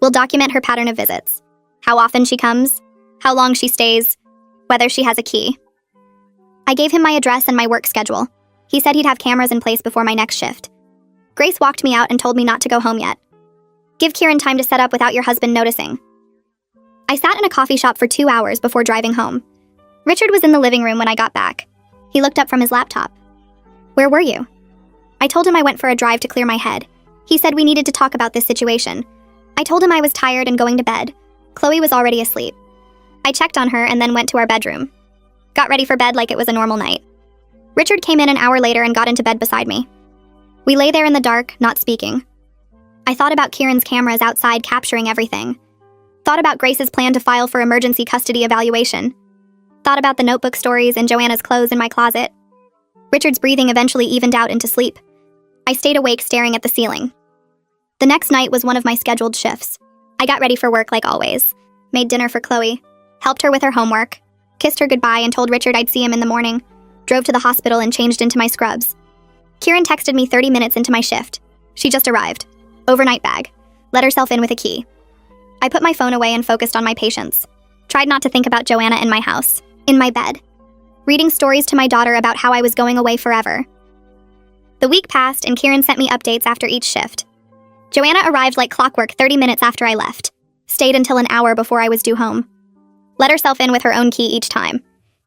We'll document her pattern of visits, how often she comes, how long she stays, whether she has a key." I gave him my address and my work schedule. He said he'd have cameras in place before my next shift. Grace walked me out and told me not to go home yet. "Give Kieran time to set up without your husband noticing." I sat in a coffee shop for 2 hours before driving home. Richard was in the living room when I got back. He looked up from his laptop. "Where were you?" I told him I went for a drive to clear my head. He said we needed to talk about this situation. I told him I was tired and going to bed. Chloe was already asleep. I checked on her and then went to our bedroom. Got ready for bed like it was a normal night. Richard came in an hour later and got into bed beside me. We lay there in the dark, not speaking. I thought about Kieran's cameras outside capturing everything. Thought about Grace's plan to file for emergency custody evaluation. Thought about the notebook stories and Joanna's clothes in my closet. Richard's breathing eventually evened out into sleep. I stayed awake staring at the ceiling. The next night was one of my scheduled shifts. I got ready for work like always. Made dinner for Chloe. Helped her with her homework. Kissed her goodbye and told Richard I'd see him in the morning. Drove to the hospital and changed into my scrubs. Kieran texted me 30 minutes into my shift. She just arrived. Overnight bag. Let herself in with a key. I put my phone away and focused on my patients. Tried not to think about Joanna in my house. In my bed. Reading stories to my daughter about how I was going away forever. The week passed and Kieran sent me updates after each shift. Joanna arrived like clockwork 30 minutes after I left. Stayed until an hour before I was due home. Let herself in with her own key each time.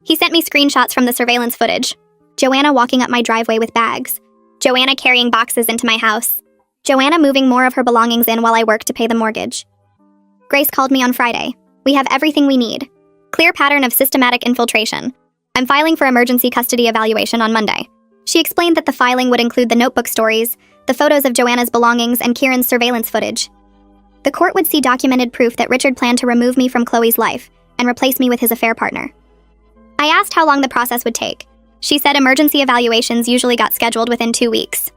He sent me screenshots from the surveillance footage. Joanna walking up my driveway with bags. Joanna carrying boxes into my house. Joanna moving more of her belongings in while I worked to pay the mortgage. Grace called me on Friday. "We have everything we need. Clear pattern of systematic infiltration. I'm filing for emergency custody evaluation on Monday." She explained that the filing would include the notebook stories, the photos of Joanna's belongings, and Kieran's surveillance footage. The court would see documented proof that Richard planned to remove me from Chloe's life and replace me with his affair partner. I asked how long the process would take. She said emergency evaluations usually got scheduled within 2 weeks.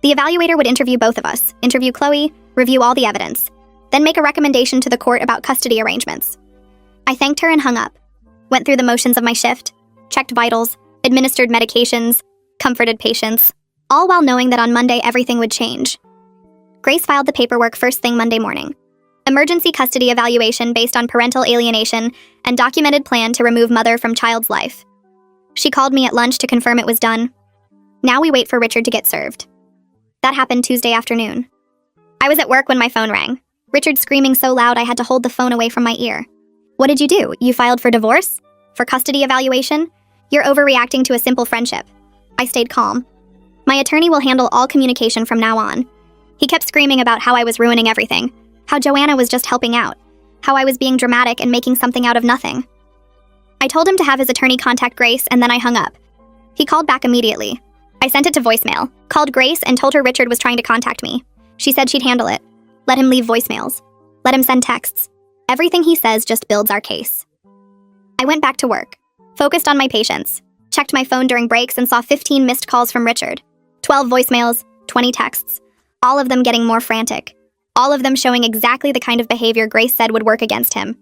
The evaluator would interview both of us, interview Chloe, review all the evidence, then make a recommendation to the court about custody arrangements. I thanked her and hung up. Went through the motions of my shift, checked vitals, administered medications, comforted patients, all while knowing that on Monday everything would change. Grace filed the paperwork first thing Monday morning. Emergency custody evaluation based on parental alienation and documented plan to remove mother from child's life. She called me at lunch to confirm it was done. Now we wait for Richard to get served. That happened Tuesday afternoon. I was at work when my phone rang. Richard screaming so loud I had to hold the phone away from my ear. "What did you do? You filed for divorce? For custody evaluation? You're overreacting to a simple friendship." I stayed calm. "My attorney will handle all communication from now on." He kept screaming about how I was ruining everything, how Joanna was just helping out, how I was being dramatic and making something out of nothing. I told him to have his attorney contact Grace and then I hung up. He called back immediately. I sent it to voicemail, called Grace, and told her Richard was trying to contact me. She said she'd handle it. Let him leave voicemails. Let him send texts. Everything he says just builds our case. I went back to work, focused on my patients, checked my phone during breaks and saw 15 missed calls from Richard, 12 voicemails, 20 texts, all of them getting more frantic, all of them showing exactly the kind of behavior Grace said would work against him.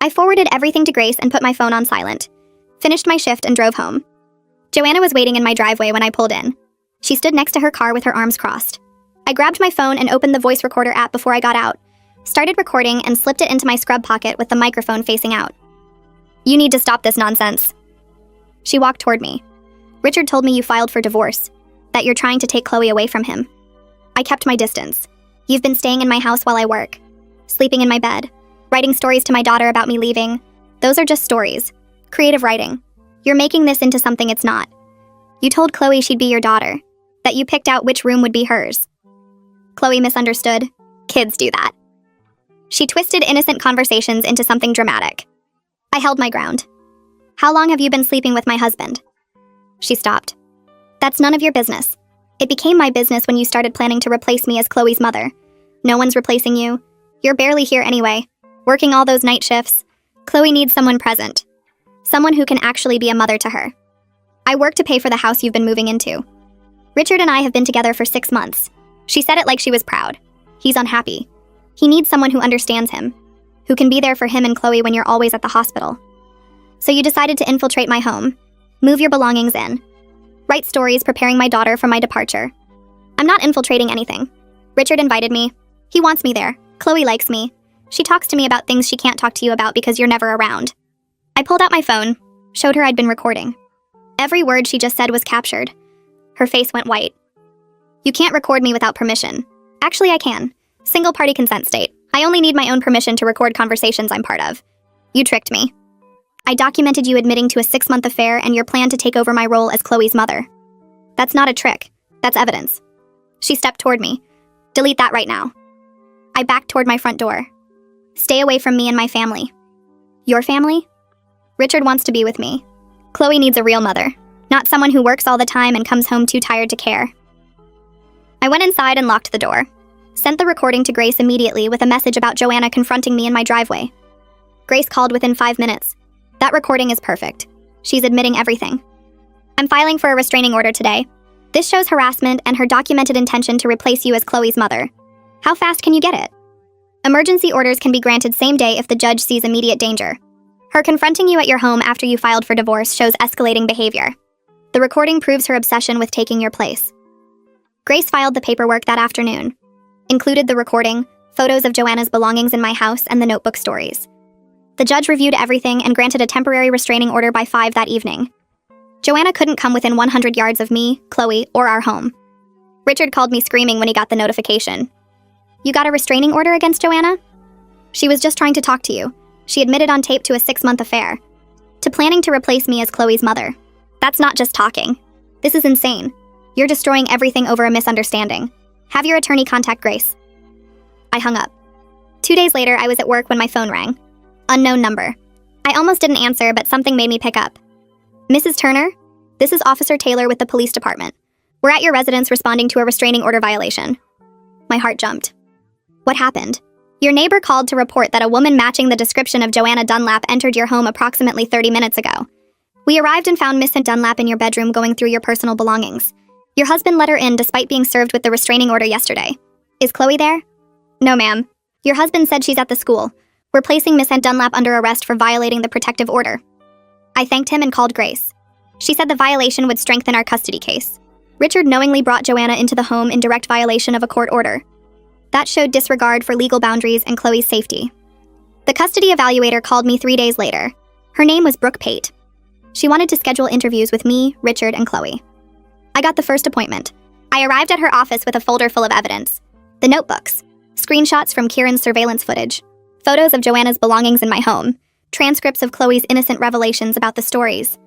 I forwarded everything to Grace and put my phone on silent, finished my shift and drove home. Joanna was waiting in my driveway when I pulled in. She stood next to her car with her arms crossed. I grabbed my phone and opened the voice recorder app before I got out, started recording and slipped it into my scrub pocket with the microphone facing out. You need to stop this nonsense. She walked toward me. Richard told me you filed for divorce, that you're trying to take Chloe away from him. I kept my distance. You've been staying in my house while I work, sleeping in my bed, writing stories to my daughter about me leaving. Those are just stories. Creative writing. You're making this into something it's not. You told Chloe she'd be your daughter, that you picked out which room would be hers. Chloe misunderstood. Kids do that. She twisted innocent conversations into something dramatic. I held my ground. How long have you been sleeping with my husband? She stopped. That's none of your business. It became my business when you started planning to replace me as Chloe's mother. No one's replacing you. You're barely here anyway, working all those night shifts. Chloe needs someone present. Someone who can actually be a mother to her. I work to pay for the house you've been moving into. Richard and I have been together for 6 months. She said it like she was proud. He's unhappy. He needs someone who understands him, who can be there for him and Chloe when you're always at the hospital. So you decided to infiltrate my home, move your belongings in, write stories preparing my daughter for my departure. I'm not infiltrating anything. Richard invited me. He wants me there. Chloe likes me. She talks to me about things she can't talk to you about because you're never around. I pulled out my phone, showed her I'd been recording. Every word she just said was captured. Her face went white. You can't record me without permission. Actually, I can. Single-party consent state. I only need my own permission to record conversations I'm part of. You tricked me. I documented you admitting to a 6-month affair and your plan to take over my role as Chloe's mother. That's not a trick. That's evidence. She stepped toward me. Delete that right now. I backed toward my front door. Stay away from me and my family. Your family? Richard wants to be with me. Chloe needs a real mother, not someone who works all the time and comes home too tired to care. I went inside and locked the door. Sent the recording to Grace immediately with a message about Joanna confronting me in my driveway. Grace called within 5 minutes. That recording is perfect. She's admitting everything. I'm filing for a restraining order today. This shows harassment and her documented intention to replace you as Chloe's mother. How fast can you get it? Emergency orders can be granted same day if the judge sees immediate danger. Her confronting you at your home after you filed for divorce shows escalating behavior. The recording proves her obsession with taking your place. Grace filed the paperwork that afternoon. Included the recording, photos of Joanna's belongings in my house, and the notebook stories. The judge reviewed everything and granted a temporary restraining order by 5 that evening. Joanna couldn't come within 100 yards of me, Chloe, or our home. Richard called me screaming when he got the notification. You got a restraining order against Joanna? She was just trying to talk to you. She admitted on tape to a 6-month affair. To planning to replace me as Chloe's mother. That's not just talking. This is insane. You're destroying everything over a misunderstanding. Have your attorney contact Grace. I hung up. 2 days later, I was at work when my phone rang. Unknown number. I almost didn't answer, but something made me pick up. Mrs. Turner? This is Officer Taylor with the police department. We're at your residence responding to a restraining order violation. My heart jumped. What happened? Your neighbor called to report that a woman matching the description of Joanna Dunlap entered your home approximately 30 minutes ago. We arrived and found Miss Dunlap in your bedroom going through your personal belongings. Your husband let her in despite being served with the restraining order yesterday. Is Chloe there? No, ma'am. Your husband said she's at the school. We're placing Miss Dunlap under arrest for violating the protective order. I thanked him and called Grace. She said the violation would strengthen our custody case. Richard knowingly brought Joanna into the home in direct violation of a court order. That showed disregard for legal boundaries and Chloe's safety. The custody evaluator called me 3 days later. Her name was Brooke Pate. She wanted to schedule interviews with me, Richard, and Chloe. I got the first appointment. I arrived at her office with a folder full of evidence. The notebooks, screenshots from Kieran's surveillance footage, photos of Joanna's belongings in my home, transcripts of Chloe's innocent revelations about the stories.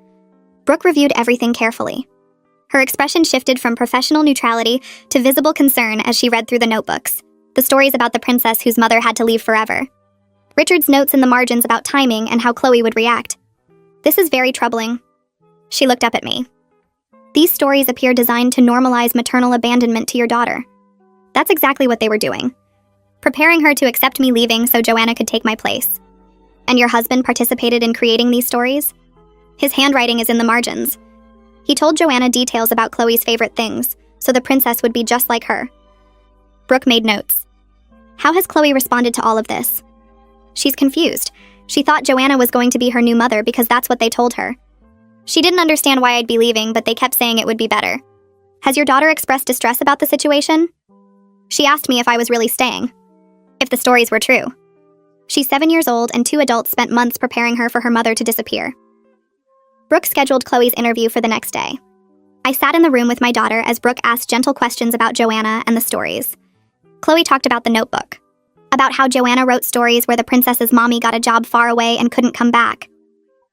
Brooke reviewed everything carefully. Her expression shifted from professional neutrality to visible concern as she read through the notebooks, the stories about the princess whose mother had to leave forever. Richard's notes in the margins about timing and how Chloe would react. This is very troubling. She looked up at me. These stories appear designed to normalize maternal abandonment to your daughter. That's exactly what they were doing. Preparing her to accept me leaving so Joanna could take my place. And your husband participated in creating these stories? His handwriting is in the margins. He told Joanna details about Chloe's favorite things, so the princess would be just like her. Brooke made notes. How has Chloe responded to all of this? She's confused. She thought Joanna was going to be her new mother because that's what they told her. She didn't understand why I'd be leaving, but they kept saying it would be better. Has your daughter expressed distress about the situation? She asked me if I was really staying. If the stories were true. She's 7 years old, and 2 adults spent months preparing her for her mother to disappear. Brooke scheduled Chloe's interview for the next day. I sat in the room with my daughter as Brooke asked gentle questions about Joanna and the stories. Chloe talked about the notebook. About how Joanna wrote stories where the princess's mommy got a job far away and couldn't come back.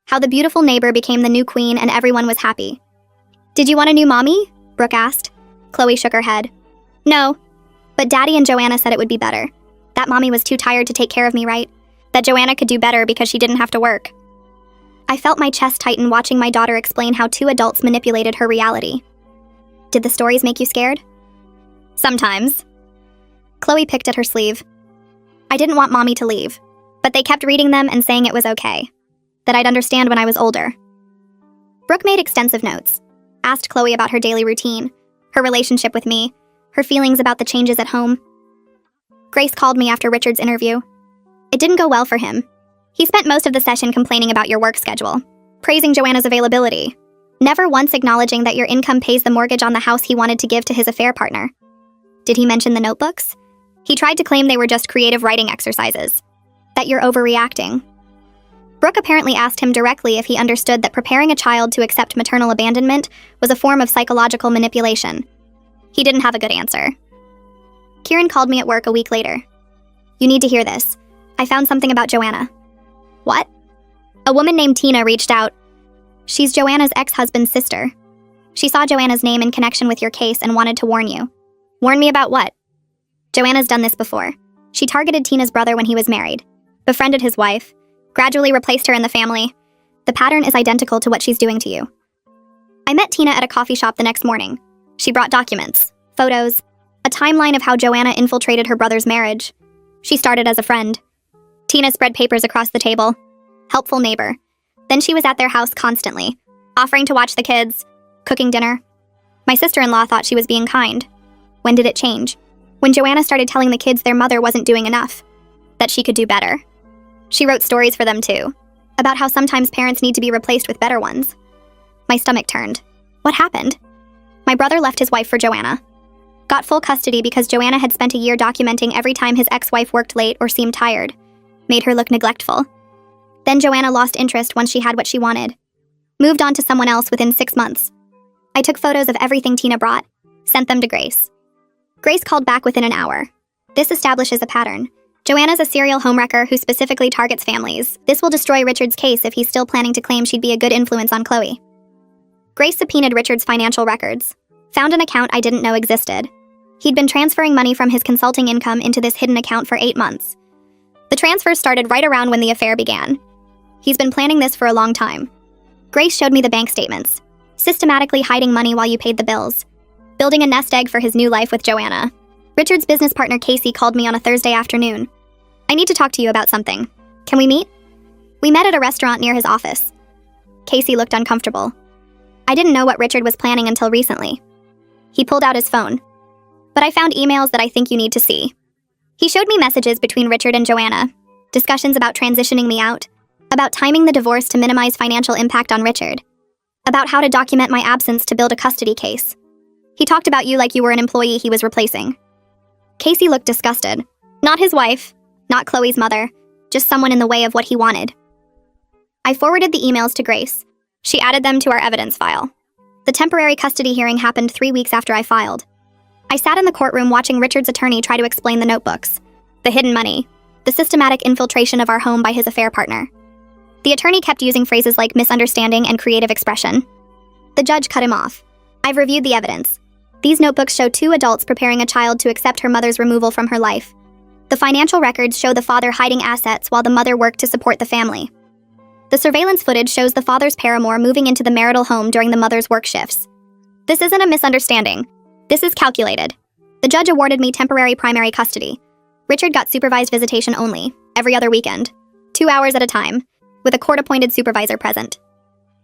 How the beautiful neighbor became the new queen and everyone was happy. Did you want a new mommy? Brooke asked. Chloe shook her head. No. But Daddy and Joanna said it would be better. That mommy was too tired to take care of me, right? That Joanna could do better because she didn't have to work. I felt my chest tighten watching my daughter explain how 2 adults manipulated her reality. Did the stories make you scared? Sometimes. Chloe picked at her sleeve. I didn't want Mommy to leave, but they kept reading them and saying it was okay. That I'd understand when I was older. Brooke made extensive notes. Asked Chloe about her daily routine, her relationship with me, her feelings about the changes at home. Grace called me after Richard's interview. It didn't go well for him. He spent most of the session complaining about your work schedule, praising Joanna's availability, never once acknowledging that your income pays the mortgage on the house he wanted to give to his affair partner. Did he mention the notebooks? He tried to claim they were just creative writing exercises. That you're overreacting. Brooke apparently asked him directly if he understood that preparing a child to accept maternal abandonment was a form of psychological manipulation. He didn't have a good answer. Kieran called me at work a week later. You need to hear this. I found something about Joanna. What? A woman named Tina reached out. She's Joanna's ex-husband's sister. She saw Joanna's name in connection with your case and wanted to warn you. Warn me about what? Joanna's done this before. She targeted Tina's brother when he was married, befriended his wife, gradually replaced her in the family. The pattern is identical to what she's doing to you. I met Tina at a coffee shop the next morning. She brought documents, photos, a timeline of how Joanna infiltrated her brother's marriage. She started as a friend. Tina spread papers across the table. Helpful neighbor. Then she was at their house constantly, offering to watch the kids, cooking dinner. My sister-in-law thought she was being kind. When did it change? When Joanna started telling the kids their mother wasn't doing enough. That she could do better. She wrote stories for them too, about how sometimes parents need to be replaced with better ones. My stomach turned. What happened? My brother left his wife for Joanna. Got full custody because Joanna had spent a year documenting every time his ex-wife worked late or seemed tired. Made her look neglectful. Then Joanna lost interest once she had what she wanted. Moved on to someone else within 6 months. I took photos of everything Tina brought, sent them to Grace. Grace called back within an hour. This establishes a pattern. Joanna's a serial homewrecker who specifically targets families. This will destroy Richard's case if he's still planning to claim she'd be a good influence on Chloe. Grace subpoenaed Richard's financial records. Found an account I didn't know existed. He'd been transferring money from his consulting income into this hidden account for 8 months. The transfers started right around when the affair began. He's been planning this for a long time. Grace showed me the bank statements. Systematically hiding money while you paid the bills. Building a nest egg for his new life with Joanna. Richard's business partner Casey called me on a Thursday afternoon. I need to talk to you about something. Can we meet? We met at a restaurant near his office. Casey looked uncomfortable. I didn't know what Richard was planning until recently. He pulled out his phone. But I found emails that I think you need to see. He showed me messages between Richard and Joanna, discussions about transitioning me out, about timing the divorce to minimize financial impact on Richard, about how to document my absence to build a custody case. He talked about you like you were an employee he was replacing. Casey looked disgusted. Not his wife, not Chloe's mother, just someone in the way of what he wanted. I forwarded the emails to Grace. She added them to our evidence file. The temporary custody hearing happened 3 weeks after I filed. I sat in the courtroom watching Richard's attorney try to explain the notebooks, the hidden money, the systematic infiltration of our home by his affair partner. The attorney kept using phrases like misunderstanding and creative expression. The judge cut him off. I've reviewed the evidence. These notebooks show 2 adults preparing a child to accept her mother's removal from her life. The financial records show the father hiding assets while the mother worked to support the family. The surveillance footage shows the father's paramour moving into the marital home during the mother's work shifts. This isn't a misunderstanding. This is calculated. The judge awarded me temporary primary custody. Richard got supervised visitation only, every other weekend, 2 hours at a time, with a court-appointed supervisor present.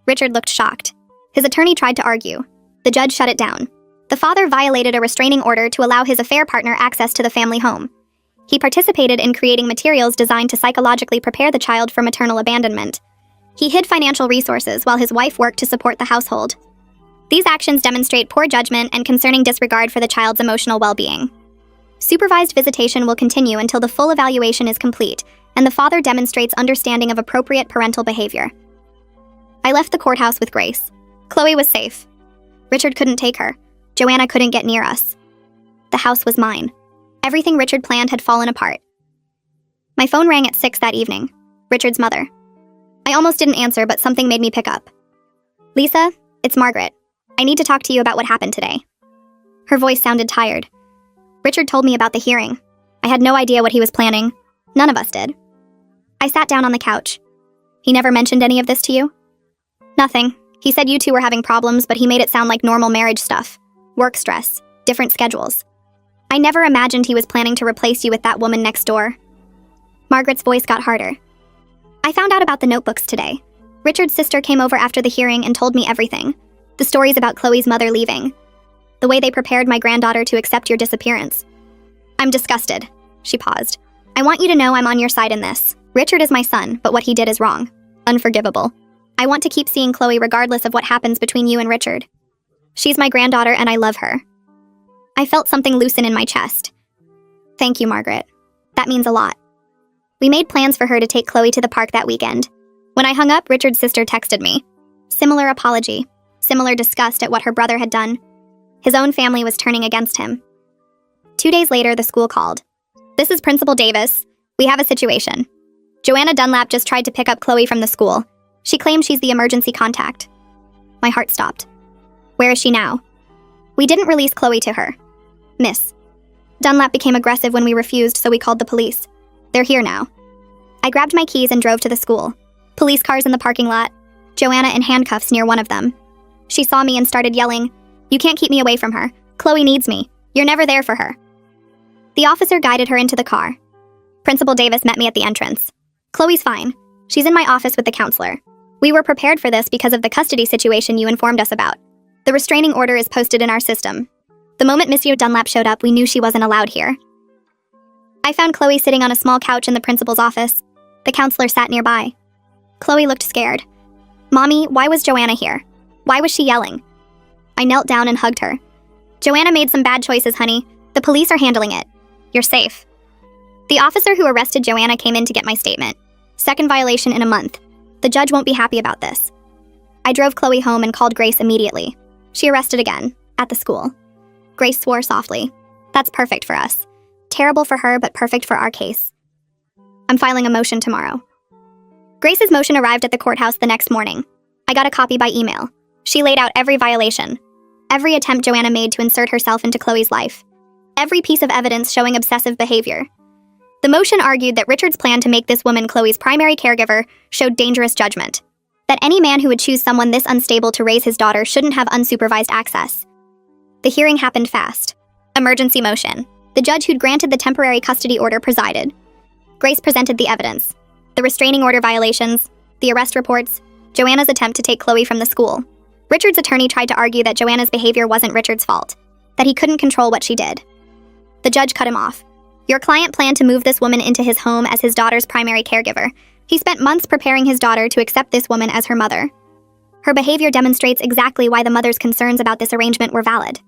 Richard looked shocked. His attorney tried to argue. The judge shut it down. The father violated a restraining order to allow his affair partner access to the family home. He participated in creating materials designed to psychologically prepare the child for maternal abandonment. He hid financial resources while his wife worked to support the household. These actions demonstrate poor judgment and concerning disregard for the child's emotional well-being. Supervised visitation will continue until the full evaluation is complete and the father demonstrates understanding of appropriate parental behavior. I left the courthouse with Grace. Chloe was safe. Richard couldn't take her. Joanna couldn't get near us. The house was mine. Everything Richard planned had fallen apart. My phone rang at 6 that evening. Richard's mother. I almost didn't answer, but something made me pick up. Lisa, it's Margaret. I need to talk to you about what happened today. Her voice sounded tired. Richard told me about the hearing. I had no idea what he was planning. None of us did. I sat down on the couch. He never mentioned any of this to you? Nothing. He said you two were having problems, but he made it sound like normal marriage stuff. Work stress, different schedules. I never imagined he was planning to replace you with that woman next door. Margaret's voice got harder. I found out about the notebooks today. Richard's sister came over after the hearing and told me everything. The stories about Chloe's mother leaving. The way they prepared my granddaughter to accept your disappearance. I'm disgusted. She paused. I want you to know I'm on your side in this. Richard is my son, but what he did is wrong. Unforgivable. I want to keep seeing Chloe regardless of what happens between you and Richard. She's my granddaughter and I love her. I felt something loosen in my chest. Thank you, Margaret. That means a lot. We made plans for her to take Chloe to the park that weekend. When I hung up, Richard's sister texted me. Similar apology. Similar disgust at what her brother had done. His own family was turning against him. 2 days later, the school called. This is Principal Davis. We have a situation. Joanna Dunlap just tried to pick up Chloe from the school. She claims she's the emergency contact. My heart stopped. Where is she now? We didn't release Chloe to her. Miss. Dunlap became aggressive when we refused, so we called the police. They're here now. I grabbed my keys and drove to the school. Police cars in the parking lot. Joanna in handcuffs near one of them. She saw me and started yelling, "You can't keep me away from her. Chloe needs me. You're never there for her." The officer guided her into the car. Principal Davis met me at the entrance. Chloe's fine. She's in my office with the counselor. We were prepared for this because of the custody situation you informed us about. The restraining order is posted in our system. The moment Monsieur Dunlap showed up, we knew she wasn't allowed here. I found Chloe sitting on a small couch in the principal's office. The counselor sat nearby. Chloe looked scared. Mommy, why was Joanna here? Why was she yelling? I knelt down and hugged her. Joanna made some bad choices, honey. The police are handling it. You're safe. The officer who arrested Joanna came in to get my statement. Second violation in a month. The judge won't be happy about this. I drove Chloe home and called Grace immediately. She arrested again, at the school. Grace swore softly. That's perfect for us. Terrible for her, but perfect for our case. I'm filing a motion tomorrow. Grace's motion arrived at the courthouse the next morning. I got a copy by email. She laid out every violation. Every attempt Joanna made to insert herself into Chloe's life. Every piece of evidence showing obsessive behavior. The motion argued that Richard's plan to make this woman Chloe's primary caregiver showed dangerous judgment. That any man who would choose someone this unstable to raise his daughter shouldn't have unsupervised access. The hearing happened fast. Emergency motion. The judge who'd granted the temporary custody order presided. Grace presented the evidence. The restraining order violations, the arrest reports, Joanna's attempt to take Chloe from the school. Richard's attorney tried to argue that Joanna's behavior wasn't Richard's fault, that he couldn't control what she did. The judge cut him off. Your client planned to move this woman into his home as his daughter's primary caregiver. He spent months preparing his daughter to accept this woman as her mother. Her behavior demonstrates exactly why the mother's concerns about this arrangement were valid.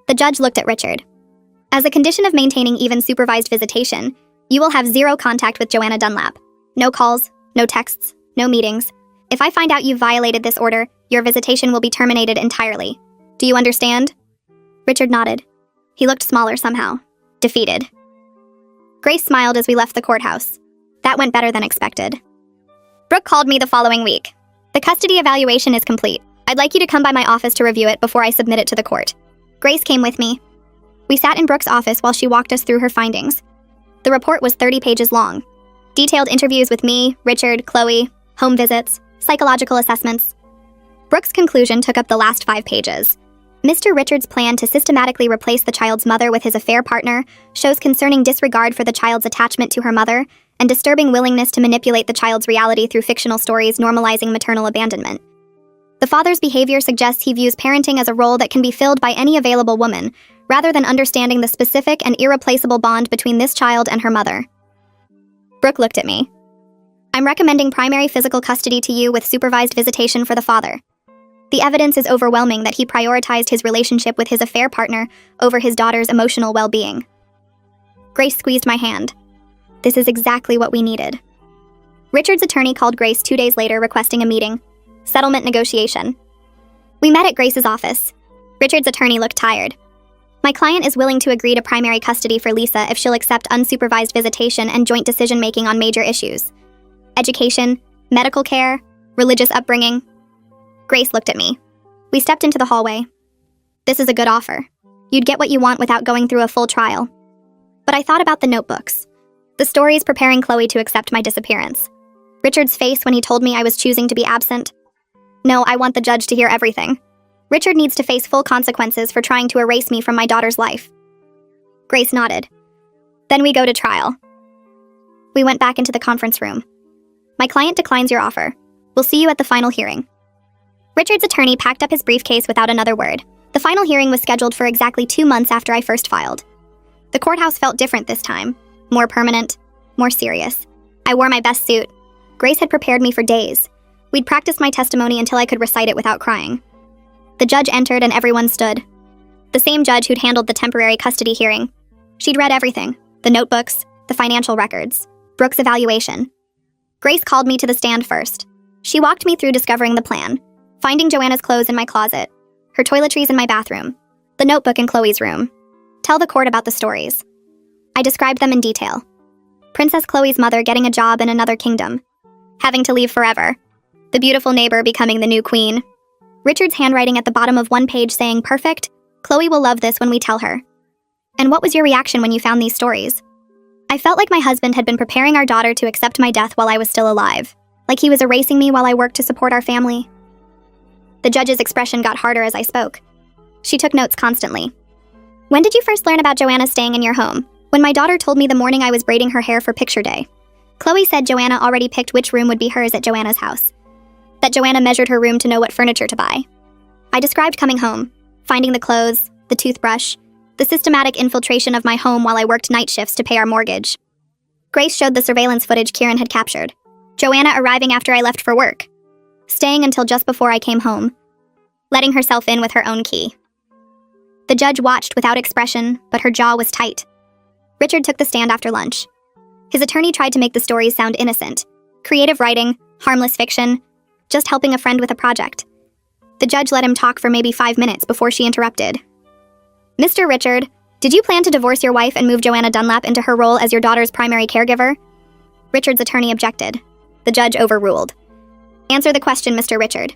The judge looked at Richard. As a condition of maintaining even supervised visitation, you will have zero contact with Joanna Dunlap. No calls, no texts, no meetings. If I find out you've violated this order, your visitation will be terminated entirely. Do you understand? Richard nodded. He looked smaller somehow. Defeated. Grace smiled as we left the courthouse. That went better than expected. Brooke called me the following week. The custody evaluation is complete. I'd like you to come by my office to review it before I submit it to the court. Grace came with me. We sat in Brooke's office while she walked us through her findings. The report was 30 pages long. Detailed interviews with me, Richard, Chloe, home visits, psychological assessments. Brooke's conclusion took up the last 5 pages. Mr. Richards' plan to systematically replace the child's mother with his affair partner shows concerning disregard for the child's attachment to her mother and disturbing willingness to manipulate the child's reality through fictional stories normalizing maternal abandonment. The father's behavior suggests he views parenting as a role that can be filled by any available woman, rather than understanding the specific and irreplaceable bond between this child and her mother. Brooke looked at me. I'm recommending primary physical custody to you with supervised visitation for the father. The evidence is overwhelming that he prioritized his relationship with his affair partner over his daughter's emotional well-being. Grace squeezed my hand. This is exactly what we needed. Richard's attorney called Grace 2 days later requesting a meeting. Settlement negotiation. We met at Grace's office. Richard's attorney looked tired. My client is willing to agree to primary custody for Lisa if she'll accept unsupervised visitation and joint decision-making on major issues. Education, medical care, religious upbringing. Grace looked at me. We stepped into the hallway. This is a good offer. You'd get what you want without going through a full trial. But I thought about the notebooks. The stories preparing Chloe to accept my disappearance. Richard's face when he told me I was choosing to be absent. No, I want the judge to hear everything. Richard needs to face full consequences for trying to erase me from my daughter's life. Grace nodded. Then we go to trial. We went back into the conference room. My client declines your offer. We'll see you at the final hearing. Richard's attorney packed up his briefcase without another word. The final hearing was scheduled for exactly 2 months after I first filed. The courthouse felt different this time. More permanent, more serious. I wore my best suit. Grace had prepared me for days. We'd practiced my testimony until I could recite it without crying. The judge entered and everyone stood. The same judge who'd handled the temporary custody hearing. She'd read everything, the notebooks, the financial records, Brooke's evaluation. Grace called me to the stand first. She walked me through discovering the plan, finding Joanna's clothes in my closet, her toiletries in my bathroom, the notebook in Chloe's room. Tell the court about the stories. I described them in detail. Princess Chloe's mother getting a job in another kingdom, having to leave forever, the beautiful neighbor becoming the new queen, Richard's handwriting at the bottom of one page saying, "Perfect, Chloe will love this when we tell her." And what was your reaction when you found these stories? I felt like my husband had been preparing our daughter to accept my death while I was still alive, like he was erasing me while I worked to support our family. The judge's expression got harder as I spoke. She took notes constantly. When did you first learn about Joanna staying in your home? When my daughter told me the morning I was braiding her hair for picture day. Chloe said Joanna already picked which room would be hers at Joanna's house. That Joanna measured her room to know what furniture to buy. I described coming home, finding the clothes, the toothbrush, the systematic infiltration of my home while I worked night shifts to pay our mortgage. Grace showed the surveillance footage Kieran had captured. Joanna arriving after I left for work, staying until just before I came home, letting herself in with her own key. The judge watched without expression, but her jaw was tight. Richard took the stand after lunch. His attorney tried to make the stories sound innocent. Creative writing, harmless fiction, just helping a friend with a project. The judge let him talk for maybe 5 minutes before she interrupted. Mr. Richard, did you plan to divorce your wife and move Joanna Dunlap into her role as your daughter's primary caregiver? Richard's attorney objected. The judge overruled. Answer the question, Mr. Richard.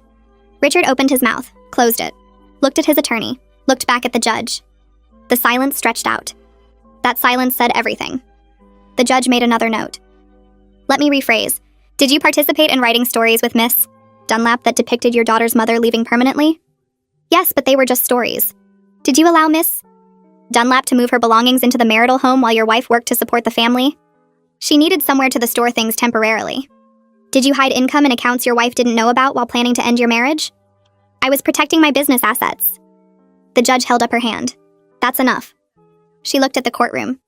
Richard opened his mouth, closed it, looked at his attorney, looked back at the judge. The silence stretched out. That silence said everything. The judge made another note. Let me rephrase. Did you participate in writing stories with Miss Dunlap that depicted your daughter's mother leaving permanently? Yes, but they were just stories. Did you allow Miss Dunlap to move her belongings into the marital home while your wife worked to support the family? She needed somewhere to store things temporarily. Did you hide income and accounts your wife didn't know about while planning to end your marriage? I was protecting my business assets. The judge held up her hand. That's enough. She looked at the courtroom.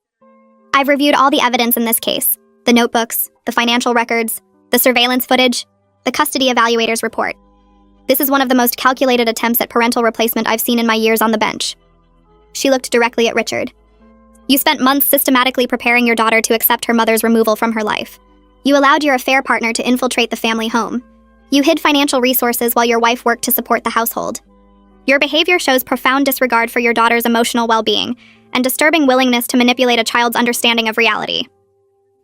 I've reviewed all the evidence in this case. The notebooks, the financial records, the surveillance footage, the custody evaluator's report. This is one of the most calculated attempts at parental replacement I've seen in my years on the bench. She looked directly at Richard. You spent months systematically preparing your daughter to accept her mother's removal from her life. You allowed your affair partner to infiltrate the family home. You hid financial resources while your wife worked to support the household. Your behavior shows profound disregard for your daughter's emotional well-being and disturbing willingness to manipulate a child's understanding of reality.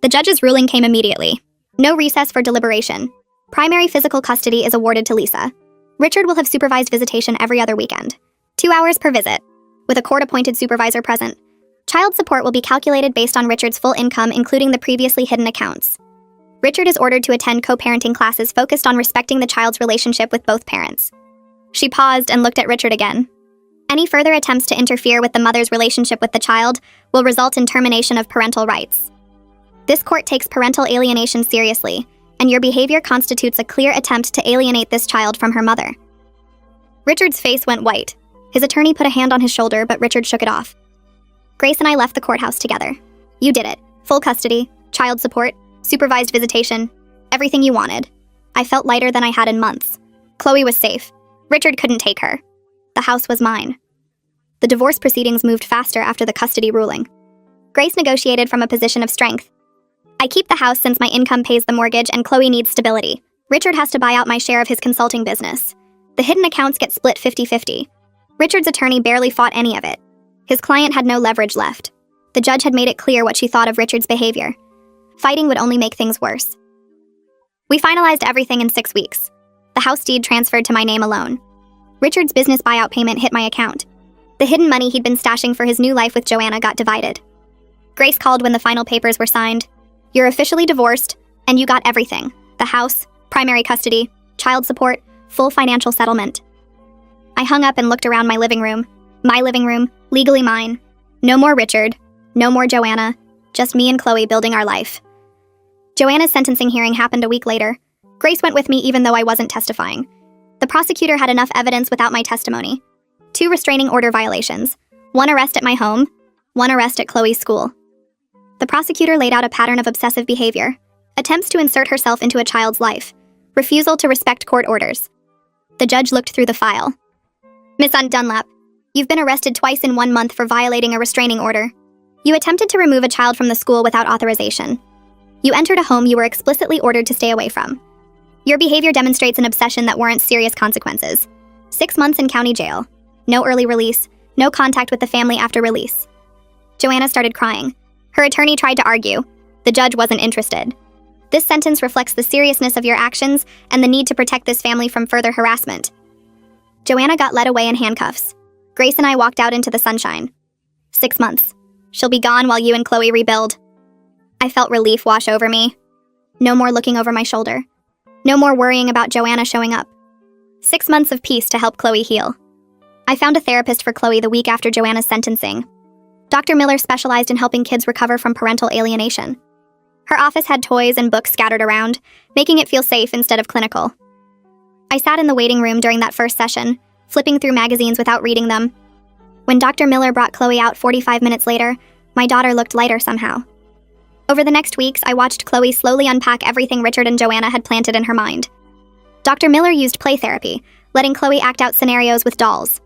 The judge's ruling came immediately. No recess for deliberation. Primary physical custody is awarded to Lisa. Richard will have supervised visitation every other weekend. 2 hours per visit, with a court-appointed supervisor present. Child support will be calculated based on Richard's full income, including the previously hidden accounts. Richard is ordered to attend co-parenting classes focused on respecting the child's relationship with both parents. She paused and looked at Richard again. Any further attempts to interfere with the mother's relationship with the child will result in termination of parental rights. This court takes parental alienation seriously, and your behavior constitutes a clear attempt to alienate this child from her mother. Richard's face went white. His attorney put a hand on his shoulder, but Richard shook it off. Grace and I left the courthouse together. You did it. Full custody, child support, supervised visitation, everything you wanted. I felt lighter than I had in months. Chloe was safe. Richard couldn't take her. The house was mine. The divorce proceedings moved faster after the custody ruling. Grace negotiated from a position of strength. I keep the house since my income pays the mortgage and Chloe needs stability. Richard has to buy out my share of his consulting business. The hidden accounts get split 50-50. Richard's attorney barely fought any of it. His client had no leverage left. The judge had made it clear what she thought of Richard's behavior. Fighting would only make things worse. We finalized everything in 6 weeks. The house deed transferred to my name alone. Richard's business buyout payment hit my account. The hidden money he'd been stashing for his new life with Joanna got divided. Grace called when the final papers were signed. You're officially divorced, and you got everything. The house, primary custody, child support, full financial settlement. I hung up and looked around my living room, legally mine. No more Richard, no more Joanna, just me and Chloe building our life. Joanna's sentencing hearing happened a week later. Grace went with me even though I wasn't testifying. The prosecutor had enough evidence without my testimony. 2 restraining order violations, 1 arrest at my home, 1 arrest at Chloe's school. The prosecutor laid out a pattern of obsessive behavior, attempts to insert herself into a child's life, refusal to respect court orders. The judge looked through the file. Miss Dunlap, you've been arrested twice in 1 month for violating a restraining order. You attempted to remove a child from the school without authorization. You entered a home you were explicitly ordered to stay away from. Your behavior demonstrates an obsession that warrants serious consequences. 6 months in county jail. No early release. No contact with the family after release. Joanna started crying. Her attorney tried to argue. The judge wasn't interested. This sentence reflects the seriousness of your actions and the need to protect this family from further harassment. Joanna got led away in handcuffs. Grace and I walked out into the sunshine. 6 months. She'll be gone while you and Chloe rebuild. I felt relief wash over me. No more looking over my shoulder. No more worrying about Joanna showing up. 6 months of peace to help Chloe heal. I found a therapist for Chloe the week after Joanna's sentencing. Dr. Miller specialized in helping kids recover from parental alienation. Her office had toys and books scattered around, making it feel safe instead of clinical. I sat in the waiting room during that first session, flipping through magazines without reading them. When Dr. Miller brought Chloe out 45 minutes later, my daughter looked lighter somehow. Over the next weeks, I watched Chloe slowly unpack everything Richard and Joanna had planted in her mind. Dr. Miller used play therapy, letting Chloe act out scenarios with dolls.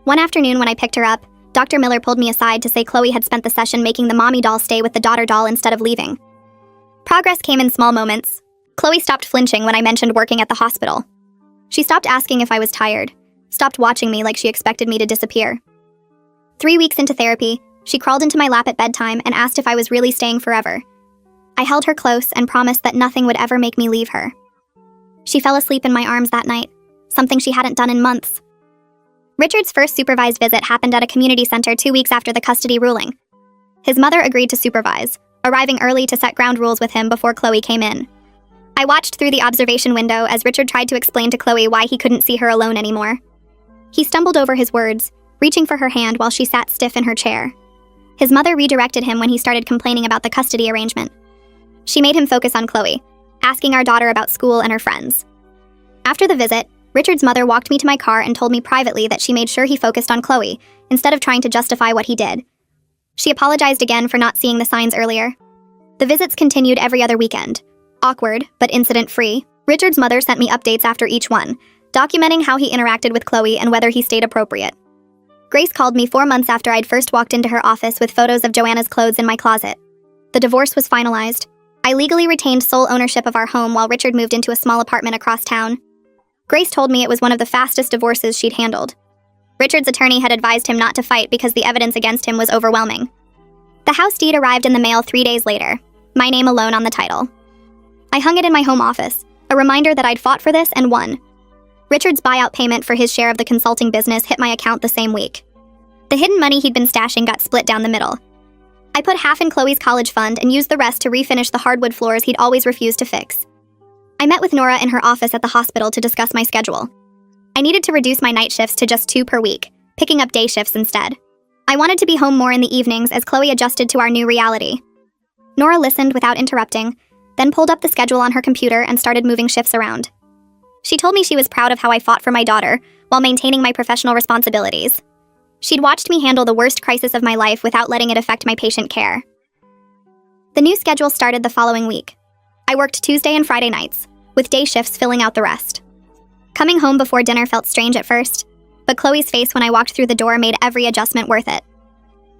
One afternoon when I picked her up, Dr. Miller pulled me aside to say Chloe had spent the session making the mommy doll stay with the daughter doll instead of leaving. Progress came in small moments. Chloe stopped flinching when I mentioned working at the hospital. She stopped asking if I was tired, stopped watching me like she expected me to disappear. 3 weeks into therapy, she crawled into my lap at bedtime and asked if I was really staying forever. I held her close and promised that nothing would ever make me leave her. She fell asleep in my arms that night, something she hadn't done in months. Richard's first supervised visit happened at a community center 2 weeks after the custody ruling. His mother agreed to supervise, arriving early to set ground rules with him before Chloe came in. I watched through the observation window as Richard tried to explain to Chloe why he couldn't see her alone anymore. He stumbled over his words, reaching for her hand while she sat stiff in her chair. His mother redirected him when he started complaining about the custody arrangement. She made him focus on Chloe, asking our daughter about school and her friends. After the visit, Richard's mother walked me to my car and told me privately that she made sure he focused on Chloe, instead of trying to justify what he did. She apologized again for not seeing the signs earlier. The visits continued every other weekend. Awkward, but incident-free. Richard's mother sent me updates after each one, documenting how he interacted with Chloe and whether he stayed appropriate. Grace called me 4 months after I'd first walked into her office with photos of Joanna's clothes in my closet. The divorce was finalized. I legally retained sole ownership of our home while Richard moved into a small apartment across town. Grace told me it was one of the fastest divorces she'd handled. Richard's attorney had advised him not to fight because the evidence against him was overwhelming. The house deed arrived in the mail 3 days later, my name alone on the title. I hung it in my home office, a reminder that I'd fought for this and won. Richard's buyout payment for his share of the consulting business hit my account the same week. The hidden money he'd been stashing got split down the middle. I put half in Chloe's college fund and used the rest to refinish the hardwood floors he'd always refused to fix. I met with Nora in her office at the hospital to discuss my schedule. I needed to reduce my night shifts to just 2 per week, picking up day shifts instead. I wanted to be home more in the evenings as Chloe adjusted to our new reality. Nora listened without interrupting, then pulled up the schedule on her computer and started moving shifts around. She told me she was proud of how I fought for my daughter while maintaining my professional responsibilities. She'd watched me handle the worst crisis of my life without letting it affect my patient care. The new schedule started the following week. I worked Tuesday and Friday nights, with day shifts filling out the rest. Coming home before dinner felt strange at first, but Chloe's face when I walked through the door made every adjustment worth it.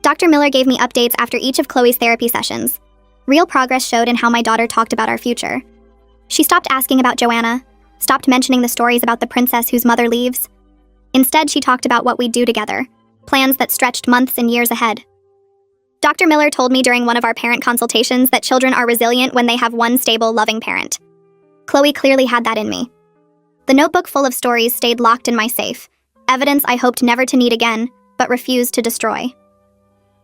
Dr. Miller gave me updates after each of Chloe's therapy sessions. Real progress showed in how my daughter talked about our future. She stopped asking about Joanna, stopped mentioning the stories about the princess whose mother leaves. Instead, she talked about what we'd do together, plans that stretched months and years ahead. Dr. Miller told me during one of our parent consultations that children are resilient when they have one stable, loving parent. Chloe clearly had that in me. The notebook full of stories stayed locked in my safe, evidence I hoped never to need again, but refused to destroy.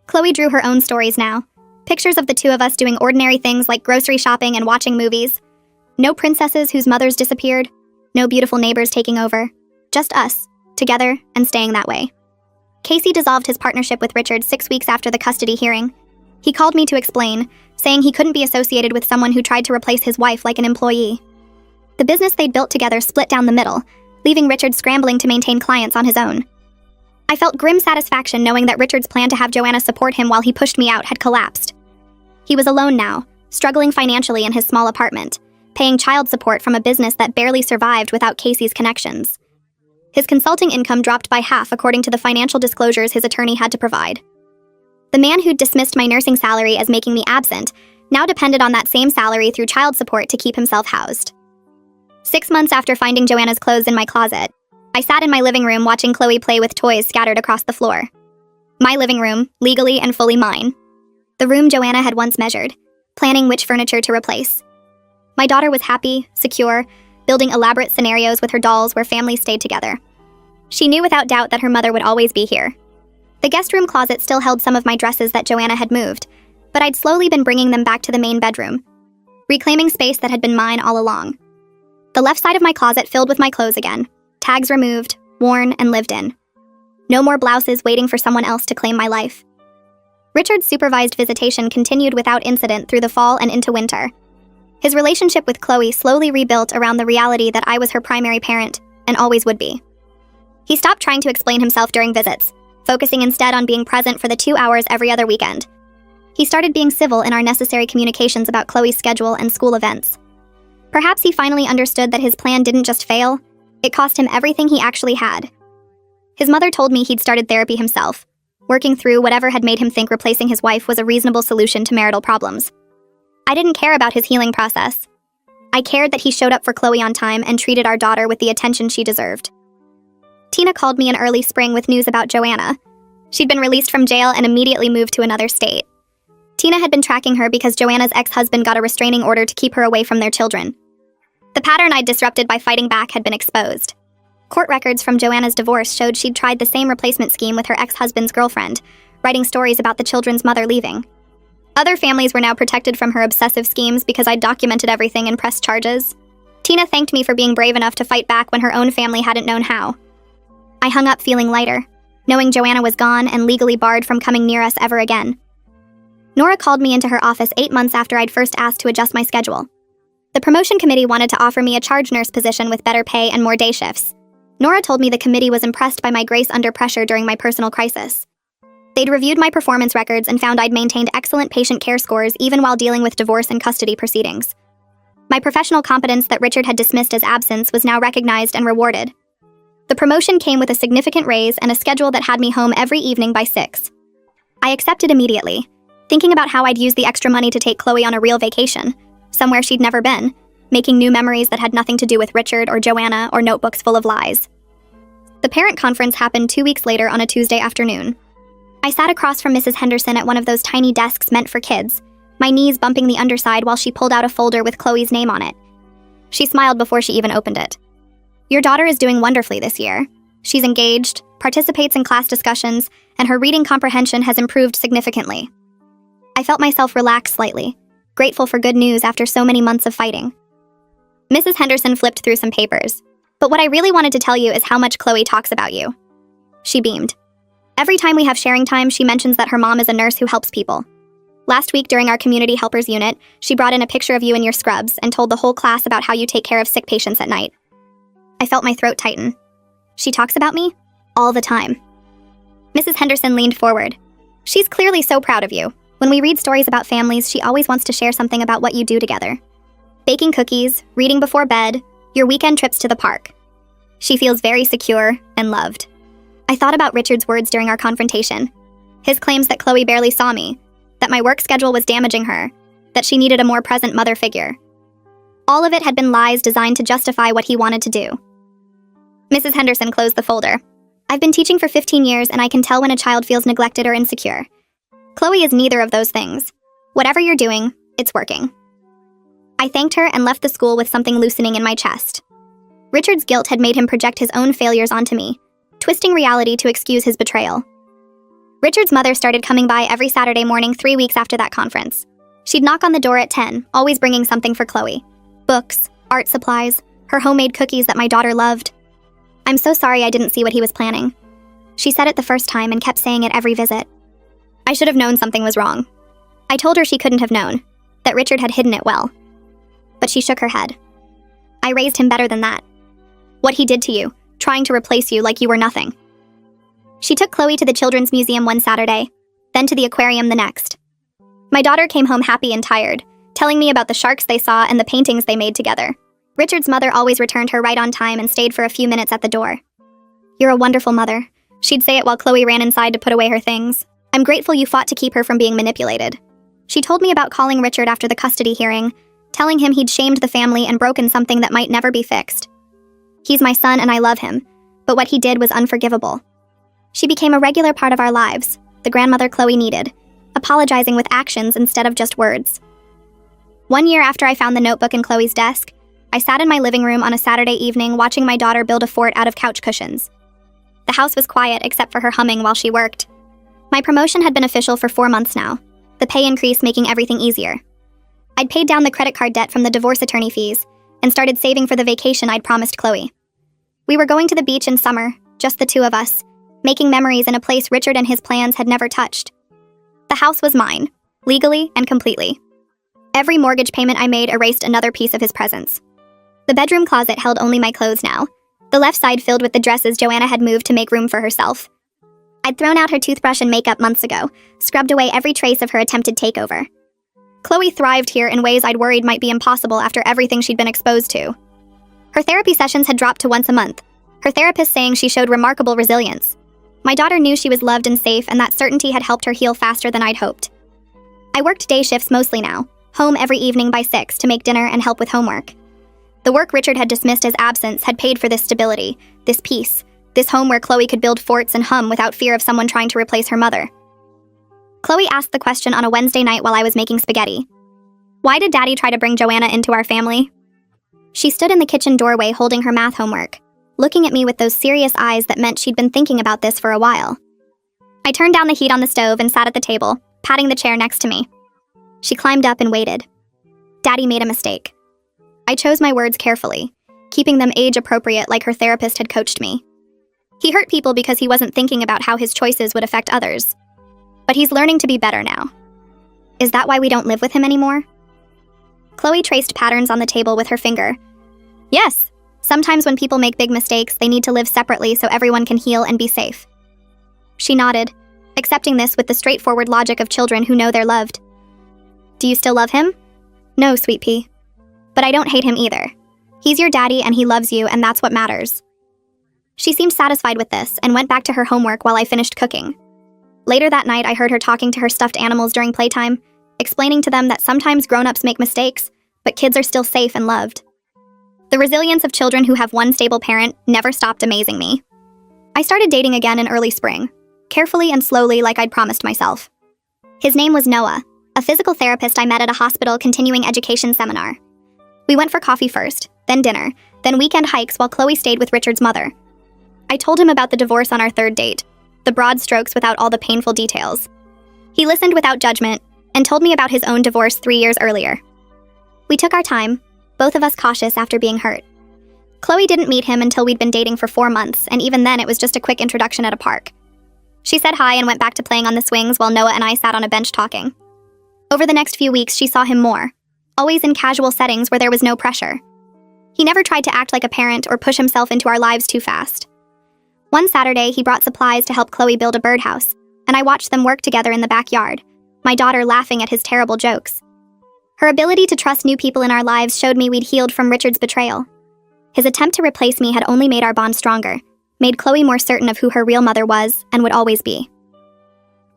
Chloe drew her own stories now, pictures of the two of us doing ordinary things like grocery shopping and watching movies. No princesses whose mothers disappeared, no beautiful neighbors taking over, just us, together and staying that way. Casey dissolved his partnership with Richard 6 weeks after the custody hearing. He called me to explain, saying he couldn't be associated with someone who tried to replace his wife like an employee. The business they'd built together split down the middle, leaving Richard scrambling to maintain clients on his own. I felt grim satisfaction knowing that Richard's plan to have Joanna support him while he pushed me out had collapsed. He was alone now, struggling financially in his small apartment, paying child support from a business that barely survived without Casey's connections. His consulting income dropped by half according to the financial disclosures his attorney had to provide. The man who'd dismissed my nursing salary as making me absent now depended on that same salary through child support to keep himself housed. 6 months after finding Joanna's clothes in my closet, I sat in my living room watching Chloe play with toys scattered across the floor. My living room, legally and fully mine. The room Joanna had once measured, planning which furniture to replace. My daughter was happy, secure, building elaborate scenarios with her dolls where families stayed together. She knew without doubt that her mother would always be here. The guest room closet still held some of my dresses that Joanna had moved, but I'd slowly been bringing them back to the main bedroom, reclaiming space that had been mine all along. The left side of my closet filled with my clothes again, tags removed, worn, and lived in. No more blouses waiting for someone else to claim my life. Richard's supervised visitation continued without incident through the fall and into winter. His relationship with Chloe slowly rebuilt around the reality that I was her primary parent, and always would be. He stopped trying to explain himself during visits, focusing instead on being present for the 2 hours every other weekend. He started being civil in our necessary communications about Chloe's schedule and school events. Perhaps he finally understood that his plan didn't just fail, it cost him everything he actually had. His mother told me he'd started therapy himself, working through whatever had made him think replacing his wife was a reasonable solution to marital problems. I didn't care about his healing process. I cared that he showed up for Chloe on time and treated our daughter with the attention she deserved. Tina called me in early spring with news about Joanna. She'd been released from jail and immediately moved to another state. Tina had been tracking her because Joanna's ex-husband got a restraining order to keep her away from their children. The pattern I'd disrupted by fighting back had been exposed. Court records from Joanna's divorce showed she'd tried the same replacement scheme with her ex-husband's girlfriend, writing stories about the children's mother leaving. Other families were now protected from her obsessive schemes because I'd documented everything and pressed charges. Tina thanked me for being brave enough to fight back when her own family hadn't known how. I hung up feeling lighter, knowing Joanna was gone and legally barred from coming near us ever again. Nora called me into her office 8 months after I'd first asked to adjust my schedule. The promotion committee wanted to offer me a charge nurse position with better pay and more day shifts. Nora told me the committee was impressed by my grace under pressure during my personal crisis. They'd reviewed my performance records and found I'd maintained excellent patient care scores even while dealing with divorce and custody proceedings. My professional competence that Richard had dismissed as absence was now recognized and rewarded. The promotion came with a significant raise and a schedule that had me home every evening by 6. I accepted immediately, thinking about how I'd use the extra money to take Chloe on a real vacation, somewhere she'd never been, making new memories that had nothing to do with Richard or Joanna or notebooks full of lies. The parent conference happened 2 weeks later on a Tuesday afternoon. I sat across from Mrs. Henderson at one of those tiny desks meant for kids, my knees bumping the underside while she pulled out a folder with Chloe's name on it. She smiled before she even opened it. "Your daughter is doing wonderfully this year. She's engaged, participates in class discussions, and her reading comprehension has improved significantly." I felt myself relax slightly, grateful for good news after so many months of fighting. Mrs. Henderson flipped through some papers. "But what I really wanted to tell you is how much Chloe talks about you." She beamed. Every time we have sharing time, she mentions that her mom is a nurse who helps people. Last week during our community helpers unit, she brought in a picture of you in your scrubs and told the whole class about how you take care of sick patients at night. I felt my throat tighten. She talks about me all the time. Mrs. Henderson leaned forward. She's clearly so proud of you. When we read stories about families, she always wants to share something about what you do together. Baking cookies, reading before bed, your weekend trips to the park. She feels very secure and loved. I thought about Richard's words during our confrontation. His claims that Chloe barely saw me, that my work schedule was damaging her, that she needed a more present mother figure. All of it had been lies designed to justify what he wanted to do. Mrs. Henderson closed the folder. I've been teaching for 15 years and I can tell when a child feels neglected or insecure. Chloe is neither of those things. Whatever you're doing, it's working. I thanked her and left the school with something loosening in my chest. Richard's guilt had made him project his own failures onto me, twisting reality to excuse his betrayal. Richard's mother started coming by every Saturday morning 3 weeks after that conference. She'd knock on the door at 10, always bringing something for Chloe. Books, art supplies, her homemade cookies that my daughter loved. I'm so sorry I didn't see what he was planning. She said it the first time and kept saying it every visit. I should have known something was wrong. I told her she couldn't have known, that Richard had hidden it well. But she shook her head. I raised him better than that. What he did to you, trying to replace you like you were nothing. She took Chloe to the Children's Museum one Saturday, then to the aquarium the next. My daughter came home happy and tired, telling me about the sharks they saw and the paintings they made together. Richard's mother always returned her right on time and stayed for a few minutes at the door. You're a wonderful mother. She'd say it while Chloe ran inside to put away her things. I'm grateful you fought to keep her from being manipulated. She told me about calling Richard after the custody hearing, telling him he'd shamed the family and broken something that might never be fixed. He's my son and I love him, but what he did was unforgivable. She became a regular part of our lives, the grandmother Chloe needed, apologizing with actions instead of just words. 1 year after I found the notebook in Chloe's desk, I sat in my living room on a Saturday evening watching my daughter build a fort out of couch cushions. The house was quiet except for her humming while she worked. My promotion had been official for 4 months now, the pay increase making everything easier. I'd paid down the credit card debt from the divorce attorney fees and started saving for the vacation I'd promised Chloe. We were going to the beach in summer, just the two of us, making memories in a place Richard and his plans had never touched. The house was mine, legally and completely. Every mortgage payment I made erased another piece of his presence. The bedroom closet held only my clothes now, the left side filled with the dresses Joanna had moved to make room for herself. I'd thrown out her toothbrush and makeup months ago, scrubbed away every trace of her attempted takeover. Chloe thrived here in ways I'd worried might be impossible after everything she'd been exposed to. Her therapy sessions had dropped to once a month, her therapist saying she showed remarkable resilience. My daughter knew she was loved and safe, and that certainty had helped her heal faster than I'd hoped. I worked day shifts mostly now, home every evening by 6 to make dinner and help with homework. The work Richard had dismissed as absence had paid for this stability, this peace, this home where Chloe could build forts and hum without fear of someone trying to replace her mother. Chloe asked the question on a Wednesday night while I was making spaghetti. Why did Daddy try to bring Joanna into our family? She stood in the kitchen doorway holding her math homework, looking at me with those serious eyes that meant she'd been thinking about this for a while. I turned down the heat on the stove and sat at the table, patting the chair next to me. She climbed up and waited. Daddy made a mistake. I chose my words carefully, keeping them age-appropriate like her therapist had coached me. He hurt people because he wasn't thinking about how his choices would affect others. But he's learning to be better now. Is that why we don't live with him anymore? Chloe traced patterns on the table with her finger. Yes, sometimes when people make big mistakes, they need to live separately so everyone can heal and be safe. She nodded, accepting this with the straightforward logic of children who know they're loved. Do you still love him? No, sweet pea. But I don't hate him either. He's your daddy and he loves you, and that's what matters. She seemed satisfied with this and went back to her homework while I finished cooking. Later that night, I heard her talking to her stuffed animals during playtime, explaining to them that sometimes grown-ups make mistakes, but kids are still safe and loved. The resilience of children who have one stable parent never stopped amazing me. I started dating again in early spring, carefully and slowly like I'd promised myself. His name was Noah, a physical therapist I met at a hospital continuing education seminar. We went for coffee first, then dinner, then weekend hikes while Chloe stayed with Richard's mother. I told him about the divorce on our third date, the broad strokes without all the painful details. He listened without judgment and told me about his own divorce 3 years earlier. We took our time, both of us cautious after being hurt. Chloe didn't meet him until we'd been dating for 4 months, and even then it was just a quick introduction at a park. She said hi and went back to playing on the swings while Noah and I sat on a bench talking. Over the next few weeks, she saw him more, always in casual settings where there was no pressure. He never tried to act like a parent or push himself into our lives too fast. One Saturday, he brought supplies to help Chloe build a birdhouse, and I watched them work together in the backyard, my daughter laughing at his terrible jokes. Her ability to trust new people in our lives showed me we'd healed from Richard's betrayal. His attempt to replace me had only made our bond stronger, made Chloe more certain of who her real mother was and would always be.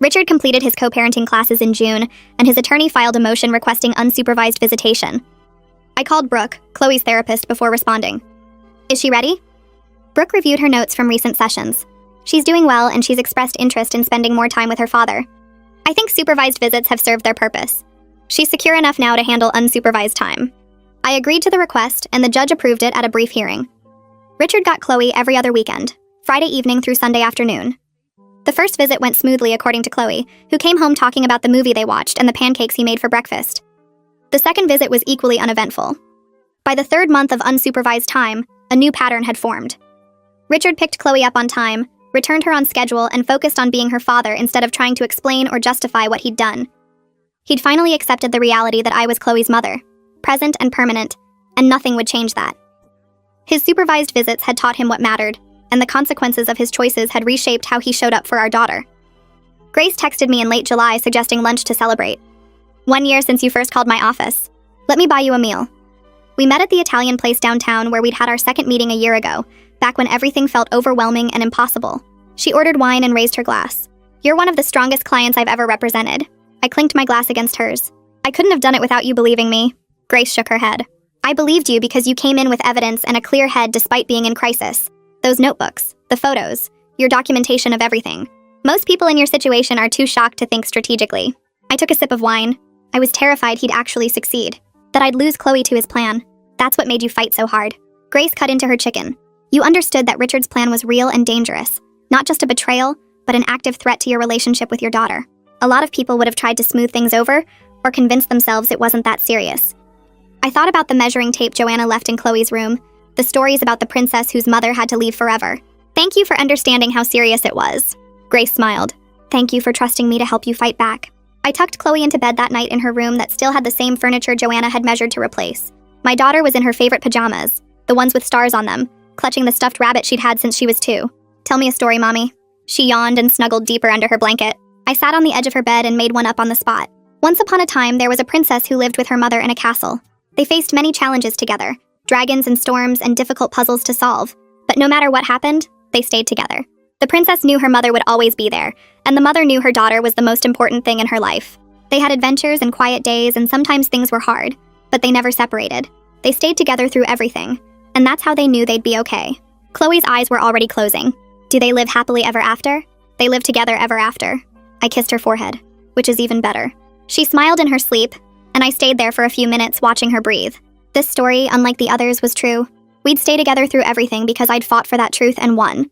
Richard completed his co-parenting classes in June, and his attorney filed a motion requesting unsupervised visitation. I called Brooke, Chloe's therapist, before responding. Is she ready? Brooke reviewed her notes from recent sessions. She's doing well, and she's expressed interest in spending more time with her father. I think supervised visits have served their purpose. She's secure enough now to handle unsupervised time. I agreed to the request, and the judge approved it at a brief hearing. Richard got Chloe every other weekend, Friday evening through Sunday afternoon. The first visit went smoothly according to Chloe, who came home talking about the movie they watched and the pancakes he made for breakfast. The second visit was equally uneventful. By the third month of unsupervised time, a new pattern had formed. Richard picked Chloe up on time, returned her on schedule, and focused on being her father instead of trying to explain or justify what he'd done. He'd finally accepted the reality that I was Chloe's mother, present and permanent, and nothing would change that. His supervised visits had taught him what mattered, and the consequences of his choices had reshaped how he showed up for our daughter. Grace texted me in late July suggesting lunch to celebrate. 1 year since you first called my office. Let me buy you a meal. We met at the Italian place downtown where we'd had our second meeting a year ago, back when everything felt overwhelming and impossible. She ordered wine and raised her glass. You're one of the strongest clients I've ever represented. I clinked my glass against hers. I couldn't have done it without you believing me. Grace shook her head. I believed you because you came in with evidence and a clear head despite being in crisis. Those notebooks, the photos, your documentation of everything. Most people in your situation are too shocked to think strategically. I took a sip of wine. I was terrified he'd actually succeed, that I'd lose Chloe to his plan. That's what made you fight so hard. Grace cut into her chicken. You understood that Richard's plan was real and dangerous, not just a betrayal, but an active threat to your relationship with your daughter. A lot of people would have tried to smooth things over or convince themselves it wasn't that serious. I thought about the measuring tape Joanna left in Chloe's room, the stories about the princess whose mother had to leave forever. Thank you for understanding how serious it was. Grace smiled. Thank you for trusting me to help you fight back. I tucked Chloe into bed that night in her room that still had the same furniture Joanna had measured to replace. My daughter was in her favorite pajamas, the ones with stars on them, clutching the stuffed rabbit she'd had since she was 2. Tell me a story, Mommy. She yawned and snuggled deeper under her blanket. I sat on the edge of her bed and made one up on the spot. Once upon a time, there was a princess who lived with her mother in a castle. They faced many challenges together, dragons and storms and difficult puzzles to solve. But no matter what happened, they stayed together. The princess knew her mother would always be there, and the mother knew her daughter was the most important thing in her life. They had adventures and quiet days, and sometimes things were hard, but they never separated. They stayed together through everything, and that's how they knew they'd be okay. Chloe's eyes were already closing. Do they live happily ever after? They live together ever after. I kissed her forehead, which is even better. She smiled in her sleep, and I stayed there for a few minutes watching her breathe. This story, unlike the others, was true. We'd stay together through everything because I'd fought for that truth and won.